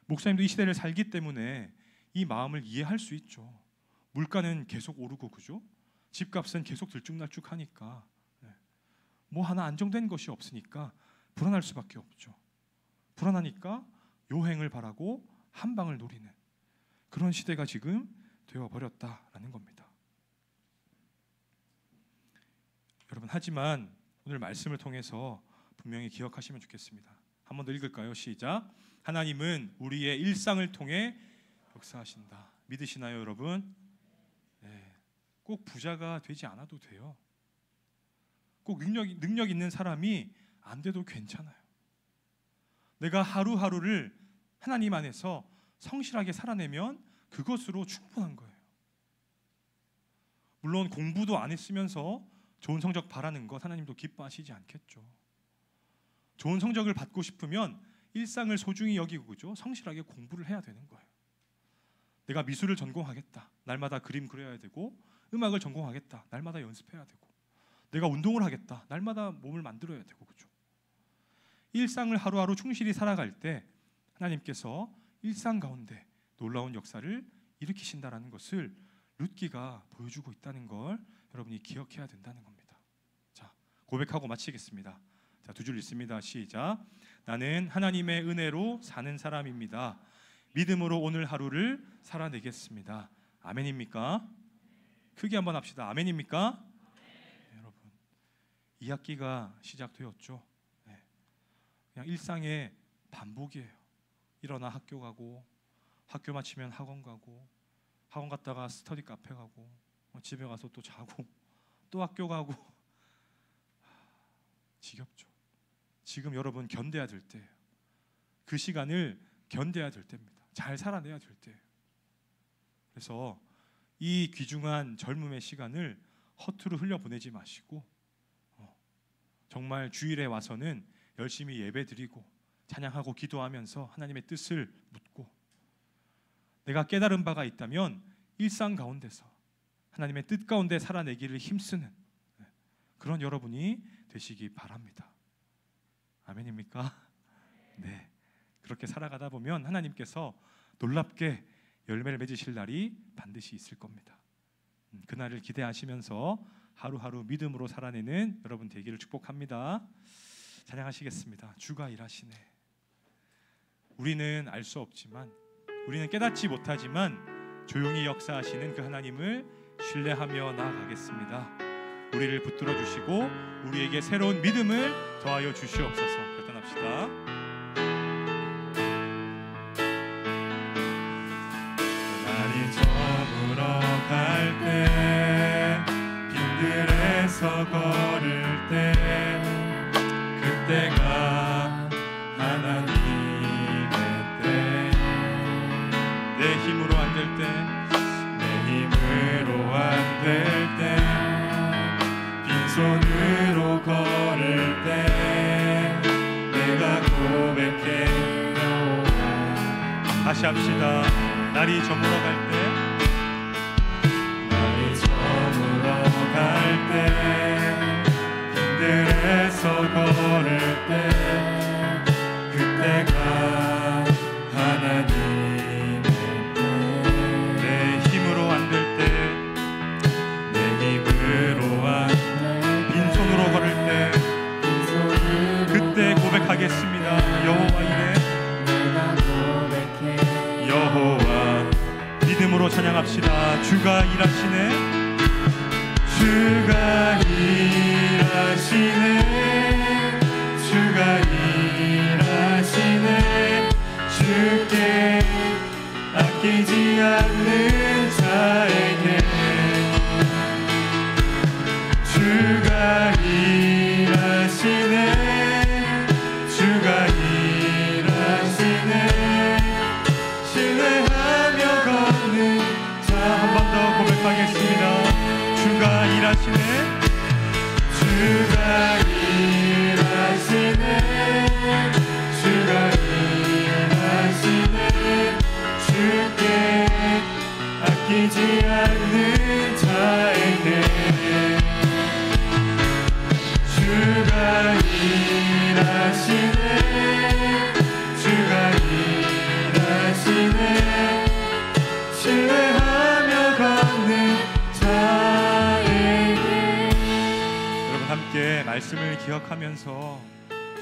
Speaker 4: 목사님도 이 시대를 살기 때문에 이 마음을 이해할 수 있죠. 물가는 계속 오르고, 그죠? 집값은 계속 들쭉날쭉하니까, 뭐 하나 안정된 것이 없으니까 불안할 수밖에 없죠. 불안하니까 요행을 바라고 한 방을 노리는 그런 시대가 지금 되어버렸다라는 겁니다. 여러분, 하지만 오늘 말씀을 통해서 분명히 기억하시면 좋겠습니다. 한 번 더 읽을까요? 시작. 하나님은 우리의 일상을 통해 역사하신다. 믿으시나요, 여러분? 네. 꼭 부자가 되지 않아도 돼요. 꼭 능력 있는 사람이 안 돼도 괜찮아요. 내가 하루하루를 하나님 안에서 성실하게 살아내면 그것으로 충분한 거예요. 물론 공부도 안 했으면서 좋은 성적 바라는 것 하나님도 기뻐하시지 않겠죠. 좋은 성적을 받고 싶으면 일상을 소중히 여기고, 그죠? 성실하게 공부를 해야 되는 거예요. 내가 미술을 전공하겠다, 날마다 그림 그려야 되고, 음악을 전공하겠다, 날마다 연습해야 되고, 내가 운동을 하겠다, 날마다 몸을 만들어야 되고, 그죠? 일상을 하루하루 충실히 살아갈 때 하나님께서 일상 가운데 놀라운 역사를 일으키신다라는 것을 룻기가 보여주고 있다는 걸 여러분이 기억해야 된다는 겁니다. 자, 고백하고 마치겠습니다. 자, 두 줄 읽습니다. 시작. 나는 하나님의 은혜로 사는 사람입니다. 믿음으로 오늘 하루를 살아내겠습니다. 아멘입니까? 크게 한번 합시다. 아멘입니까? 네, 여러분, 2학기가 시작되었죠. 네. 그냥 일상의 반복이에요. 일어나 학교 가고, 학교 마치면 학원 가고, 학원 갔다가 스터디 카페 가고, 집에 가서 또 자고, 또 학교 가고 지겹죠. 지금 여러분 견뎌야 될 때예요. 그 시간을 견뎌야 될 때입니다. 잘 살아내야 될 때예요. 그래서 이 귀중한 젊음의 시간을 허투루 흘려보내지 마시고 정말 주일에 와서는 열심히 예배드리고 찬양하고 기도하면서 하나님의 뜻을 묻고, 내가 깨달은 바가 있다면 일상 가운데서 하나님의 뜻 가운데 살아내기를 힘쓰는 그런 여러분이 되시기 바랍니다. 아멘입니까? 네, 그렇게 살아가다 보면 하나님께서 놀랍게 열매를 맺으실 날이 반드시 있을 겁니다. 그날을 기대하시면서 하루하루 믿음으로 살아내는 여러분 되기를 축복합니다. 찬양하시겠습니다. 주가 일하시네. 우리는 알 수 없지만, 우리는 깨닫지 못하지만 조용히 역사하시는 그 하나님을 신뢰하며 나아가겠습니다. 우리를 붙들어 주시고 우리에게 새로운 믿음을 더하여 주시옵소서. 결단합시다.
Speaker 3: 날이 저물어 갈 때, 빈들에서 걸을 때, 그때가 하나님의 때.
Speaker 4: 내 힘으로 안 될 때,
Speaker 3: 내 힘으로 안 될 때, 빈손으로 걸을 때, 내가 고백해 여호와.
Speaker 4: 다시 합시다. 날이 저물어 갈 때,
Speaker 3: 날이 저물어 갈 때, 빈들에서 걸을 때, 그때가 하나님의 때.
Speaker 4: 내 힘으로 안 될 때,
Speaker 3: 내 힘으로 안 될
Speaker 4: 빈손으로 걸을 때, 그때 고백하겠습니다. 여호와 이래.
Speaker 3: 내가 고백해
Speaker 4: 여호와. 믿음으로 찬양합시다. 주가 일하시네.
Speaker 3: 주가 일하시네. 주가 일하시네. 주께 아끼지 않는 자에게 주가 일하시네. 주가 일하시네. 신뢰하며 걷는
Speaker 4: 한 번 더 고백하겠습니다. 주가 일하시네.
Speaker 3: 주가 일하시네. 주가 일하시네. 주께 아끼지 않는 자에게 주가 일하시네. 주가 일하시네. 신뢰하며 걷는 자에게.
Speaker 4: 여러분 함께 말씀을 기억하면서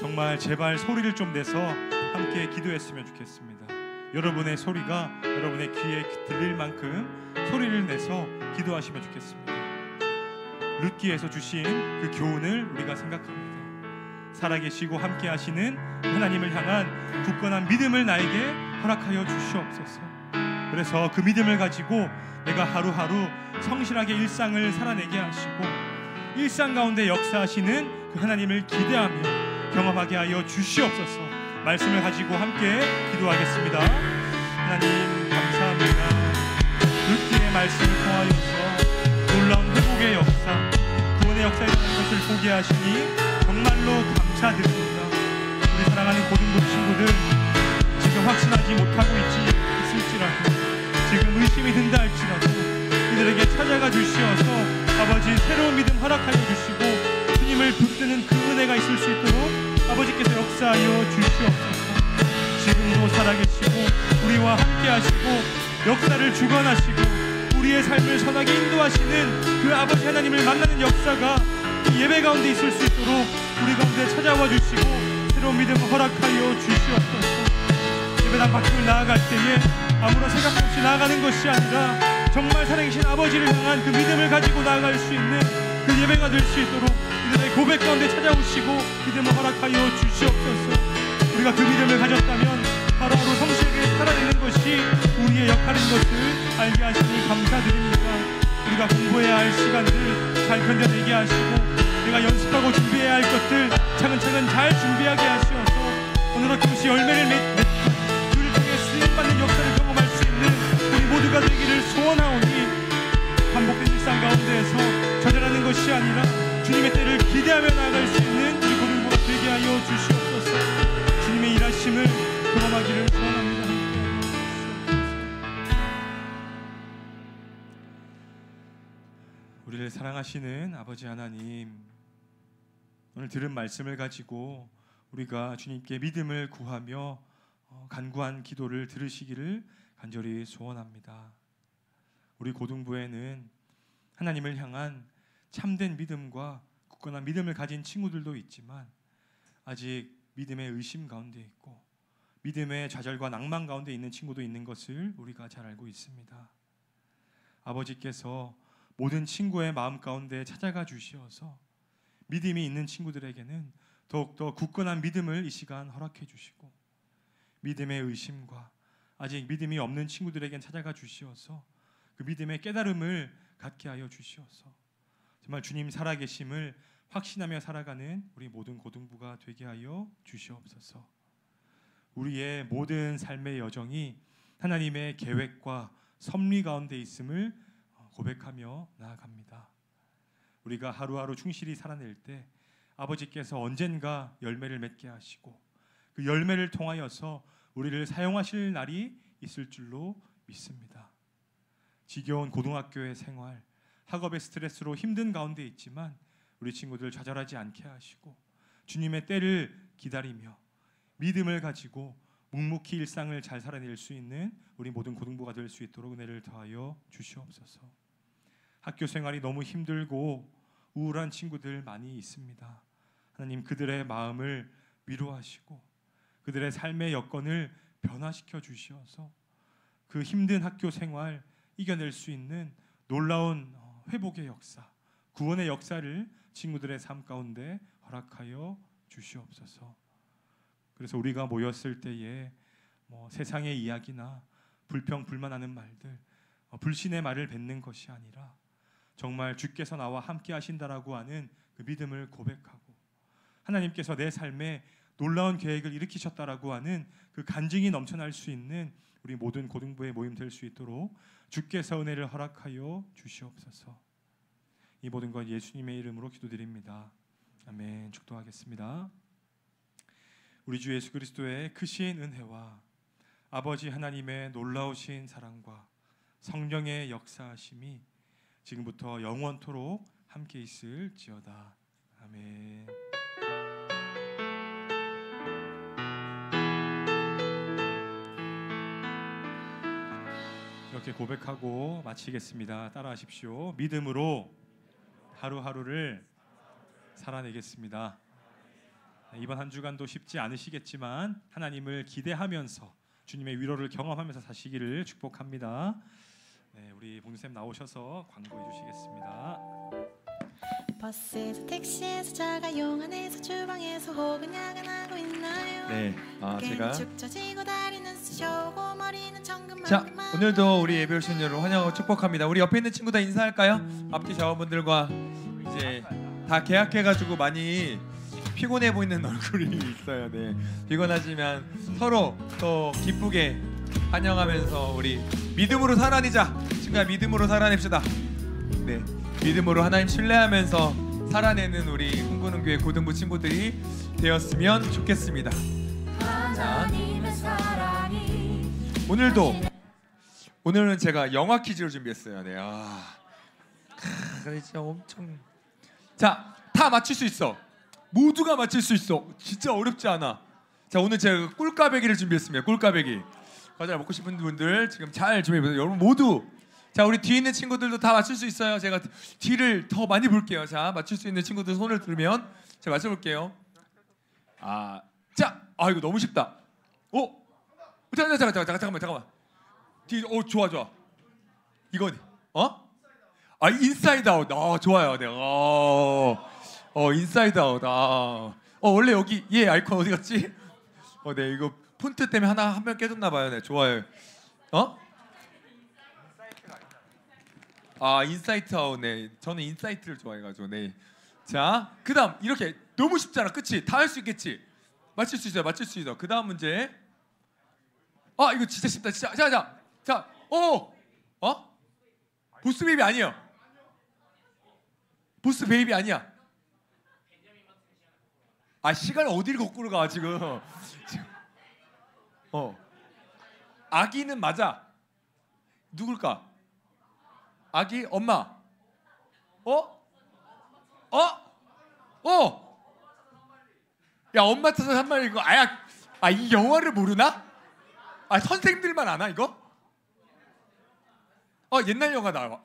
Speaker 4: 정말 제발 소리를 좀 내서 함께 기도했으면 좋겠습니다. 여러분의 소리가 여러분의 귀에 들릴 만큼 소리를 내서 기도하시면 좋겠습니다. 룻기에서 주신 그 교훈을 우리가 생각합니다. 살아계시고 함께 하시는 하나님을 향한 굳건한 믿음을 나에게 허락하여 주시옵소서. 그래서 그 믿음을 가지고 내가 하루하루 성실하게 일상을 살아내게 하시고 일상 가운데 역사하시는 그 하나님을 기대하며 경험하게 하여 주시옵소서. 말씀을 가지고 함께 기도하겠습니다. 하나님 감사합니다. 룻기의 말씀을 통하여서 놀라운 회복의 역사, 구원의 역사에 대한 것을 보게 하시니 정말로 감사드립니다. 우리 사랑하는 고등부 친구들 지금 확신하지 못하고 있을지라도, 지금 의심이 든다 할지라도 이들에게 찾아가 주시어서 아버지 새로운 믿음 허락하여 주시고 주님을 붙드는 그 은혜가 있을 수 있도록 아버지께서 역사하여 주시옵소서. 지금도 살아계시고 우리와 함께 하시고 역사를 주관하시고 우리의 삶을 선하게 인도하시는 그 아버지 하나님을 만나는 역사가 이 예배 가운데 있을 수 있도록 우리 가운데 찾아와 주시고 새로운 믿음을 허락하여 주시옵소서. 예배당 밖으로 나아갈 때에 아무런 생각 없이 나아가는 것이 아니라 정말 살아계신 아버지를 향한 그 믿음을 가지고 나아갈 수 있는 그 예배가 될 수 있도록 이들의 고백 가운데 찾아오시고 믿음을 허락하여 주시옵소서. 우리가 그 믿음을 가졌다면 하루하루 성실하게 살아내는 것이 우리의 역할인 것을 알게 하시니 감사드립니다. 우리가 공부해야 할 시간들 잘 잘 견뎌내게 하시고 내가 연습하고 준비해야 할 것들 차근차근 잘 준비하게 하시어서 오늘 어김없이 열매를 맺는 주를 통해 쓰임받는 역사를 경험할 수 있는 우리 모두가 되기를 소원하오니 반복된 일상 가운데에서 좌절하는 것이 아니라 주님의 때를 기대하며 나아갈 수 있는 우리 고등부가 되게 하여 주시옵소서. 주님의 일하심을 경험하기를 소원합니다. 우리를 사랑하시는 아버지 하나님, 오늘 들은 말씀을 가지고 우리가 주님께 믿음을 구하며 간구한 기도를 들으시기를 간절히 소원합니다. 우리 고등부에는 하나님을 향한 참된 믿음과 굳건한 믿음을 가진 친구들도 있지만 아직 믿음의 의심 가운데 있고 믿음의 좌절과 낭만 가운데 있는 친구도 있는 것을 우리가 잘 알고 있습니다. 아버지께서 모든 친구의 마음 가운데 찾아가 주시어서 믿음이 있는 친구들에게는 더욱더 굳건한 믿음을 이 시간 허락해 주시고 믿음의 의심과 아직 믿음이 없는 친구들에겐 찾아가 주시어서 그 믿음의 깨달음을 갖게 하여 주시어서 정말 주님 살아계심을 확신하며 살아가는 우리 모든 고등부가 되게 하여 주시옵소서. 우리의 모든 삶의 여정이 하나님의 계획과 섭리 가운데 있음을 고백하며 나아갑니다. 우리가 하루하루 충실히 살아낼 때 아버지께서 언젠가 열매를 맺게 하시고 그 열매를 통하여서 우리를 사용하실 날이 있을 줄로 믿습니다. 지겨운 고등학교의 생활, 학업의 스트레스로 힘든 가운데 있지만 우리 친구들 좌절하지 않게 하시고 주님의 때를 기다리며 믿음을 가지고 묵묵히 일상을 잘 살아낼 수 있는 우리 모든 고등부가 될 수 있도록 은혜를 더하여 주시옵소서. 학교 생활이 너무 힘들고 우울한 친구들 많이 있습니다. 하나님 그들의 마음을 위로하시고 그들의 삶의 여건을 변화시켜 주시어서 그 힘든 학교 생활 이겨낼 수 있는 놀라운 회복의 역사, 구원의 역사를 친구들의 삶 가운데 허락하여 주시옵소서. 그래서 우리가 모였을 때에 세상의 이야기나 불평 불만하는 말들, 불신의 말을 뱉는 것이 아니라 정말 주께서 나와 함께 하신다라고 하는 그 믿음을 고백하고 하나님께서 내 삶에 놀라운 계획을 일으키셨다라고 하는 그 간증이 넘쳐날 수 있는 우리 모든 고등부의 모임 될 수 있도록 주께서 은혜를 허락하여 주시옵소서. 이 모든 것 예수님의 이름으로 기도드립니다. 아멘. 축도하겠습니다. 우리 주 예수 그리스도의 크신 은혜와 아버지 하나님의 놀라우신 사랑과 성령의 역사하심이 지금부터 영원토록 함께 있을지어다. 아멘. 이렇게 고백하고 마치겠습니다. 따라하십시오. 믿음으로 하루하루를 살아내겠습니다. 이번 한 주간도 쉽지 않으시겠지만 하나님을 기대하면서 주님의 위로를 경험하면서 사시기를 축복합니다. 네, 우리 봉쌤 나오셔서 광고해 주시겠습니다.
Speaker 5: 버스에서 택시에서 자가용 안에서 주방에서 혹은 야근하고 있나요?
Speaker 2: 네, 제가
Speaker 5: 축 처지고 다리는 쑤셔오고 머리는
Speaker 2: 자
Speaker 5: 천근만근.
Speaker 2: 오늘도 우리 예배 오신 여러분 환영하고 축복합니다. 우리 옆에 있는 친구들 인사할까요? 앞뒤 자원분들과 이제 다 계약해가지고 많이 피곤해 보이는 얼굴이 있어요. 네, 피곤하지만 서로 또 기쁘게 환영하면서 우리 믿음으로 살아내자. 친구야 믿음으로 살아냅시다. 네, 믿음으로 하나님 신뢰하면서 살아내는 우리 꿈꾸는교회 고등부 친구들이 되었으면 좋겠습니다. 자, 오늘은 제가 영화 퀴즈를 준비했어요. 네, 진짜 엄청 자, 다 맞출 수 있어. 모두가 맞출 수 있어. 진짜 어렵지 않아. 자, 오늘 제가 꿀까베기를 준비했습니다. 꿀까베기. 과자 먹고 싶은 분들 지금 잘 준비해보세요. 여러분 모두. 자, 우리 뒤에 있는 친구들도 다 맞출 수 있어요. 제가 뒤를 더 많이 볼게요. 자, 맞출 수 있는 친구들 손을 들으면 제가 맞춰볼게요. 자, 이거 너무 쉽다. 잠깐만. 뒤, 좋아. 이건 인사이드 아웃. 좋아요. 네. 인사이드 아웃. 원래 여기 얘 아이콘 어디 갔지? 네, 이거 폰트 때문에 한 명 깨졌나 봐요. 네, 좋아요. 아 인사이트 아웃. 네, 저는 인사이트를 좋아해가지고. 네. 자, 그다음 이렇게 너무 쉽잖아, 그치? 다 할 수 있겠지? 맞출 수 있어요, 맞출 수 있어. 그다음 문제. 아 이거 진짜 쉽다, 진짜. 자, 보스 베이비 아니에요. 보스 베이비 아니야. 아 시간을 어디를 거꾸로 가 지금. 아기는 맞아. 누굴까? 아기 엄마. 야 엄마 찾아서 한 마리 이거 아야. 아 이 영화를 모르나? 아 선생님들만 아나 이거? 옛날 영화다.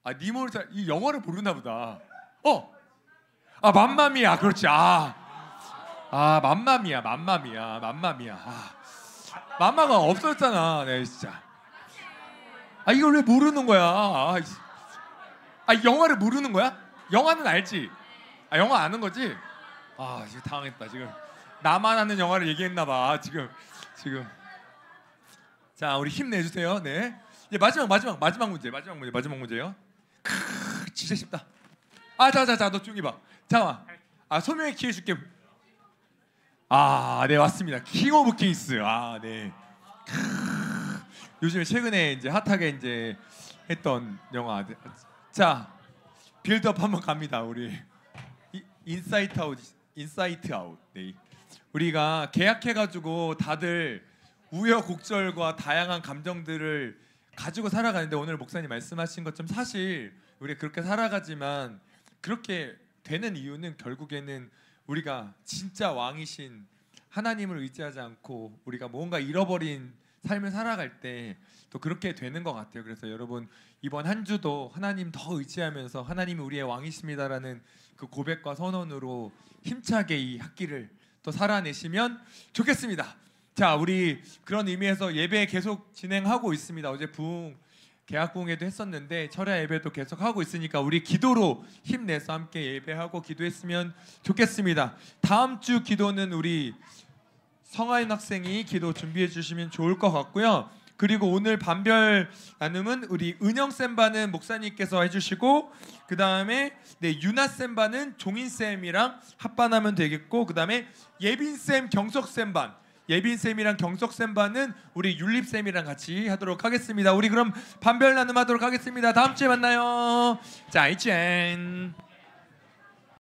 Speaker 2: 아 니모를 이 영화를 모르나 보다. 아 맘마미아. 그렇지. 맘마미아. 맘마가 없어졌잖아. 네 진짜. 아 이걸 왜 모르는 거야? 영화를 모르는 거야? 영화는 알지? 영화 아는 거지? 지금 당황했다. 지금 나만 아는 영화를 얘기했나 봐. 지금. 자 우리 힘내주세요. 네. 이제 마지막 문제예요. 진짜 쉽다. 자, 너 조용히 봐. 잠깐만. 소명의 기회 줄게. 네 왔습니다. 킹 오브 킹스. 네. 요즘에 최근에 이제 핫하게 이제 했던 영화. 자, 빌드업 한번 갑니다. 우리 인사이트 아웃. 네. 우리가 계약해가지고 다들 우여곡절과 다양한 감정들을 가지고 살아가는데 오늘 목사님 말씀하신 것처럼 사실 우리 그렇게 살아가지만 그렇게 되는 이유는 결국에는 우리가 진짜 왕이신 하나님을 의지하지 않고 우리가 뭔가 잃어버린 삶을 살아갈 때 또 그렇게 되는 것 같아요. 그래서 여러분 이번 한 주도 하나님 더 의지하면서 하나님이 우리의 왕이십니다라는 그 고백과 선언으로 힘차게 이 학기를 또 살아내시면 좋겠습니다. 자, 우리 그런 의미에서 예배 계속 진행하고 있습니다. 어제 개학 부흥회도 했었는데 철야 예배도 계속 하고 있으니까 우리 기도로 힘내서 함께 예배하고 기도했으면 좋겠습니다. 다음 주 기도는 우리 성하인 학생이 기도 준비해 주시면 좋을 것 같고요. 그리고 오늘 반별 나눔은 우리 은영 쌤반은 목사님께서 해주시고 그 다음에 유나 쌤반은 종인 쌤이랑 합반하면 되겠고 그 다음에 예빈 쌤, 경석 쌤반. 예빈 쌤이랑 경석 쌤반은 우리 율립 쌤이랑 같이 하도록 하겠습니다. 우리 그럼 반별 나눔 하도록 하겠습니다. 다음 주에 만나요. 자, 이젠.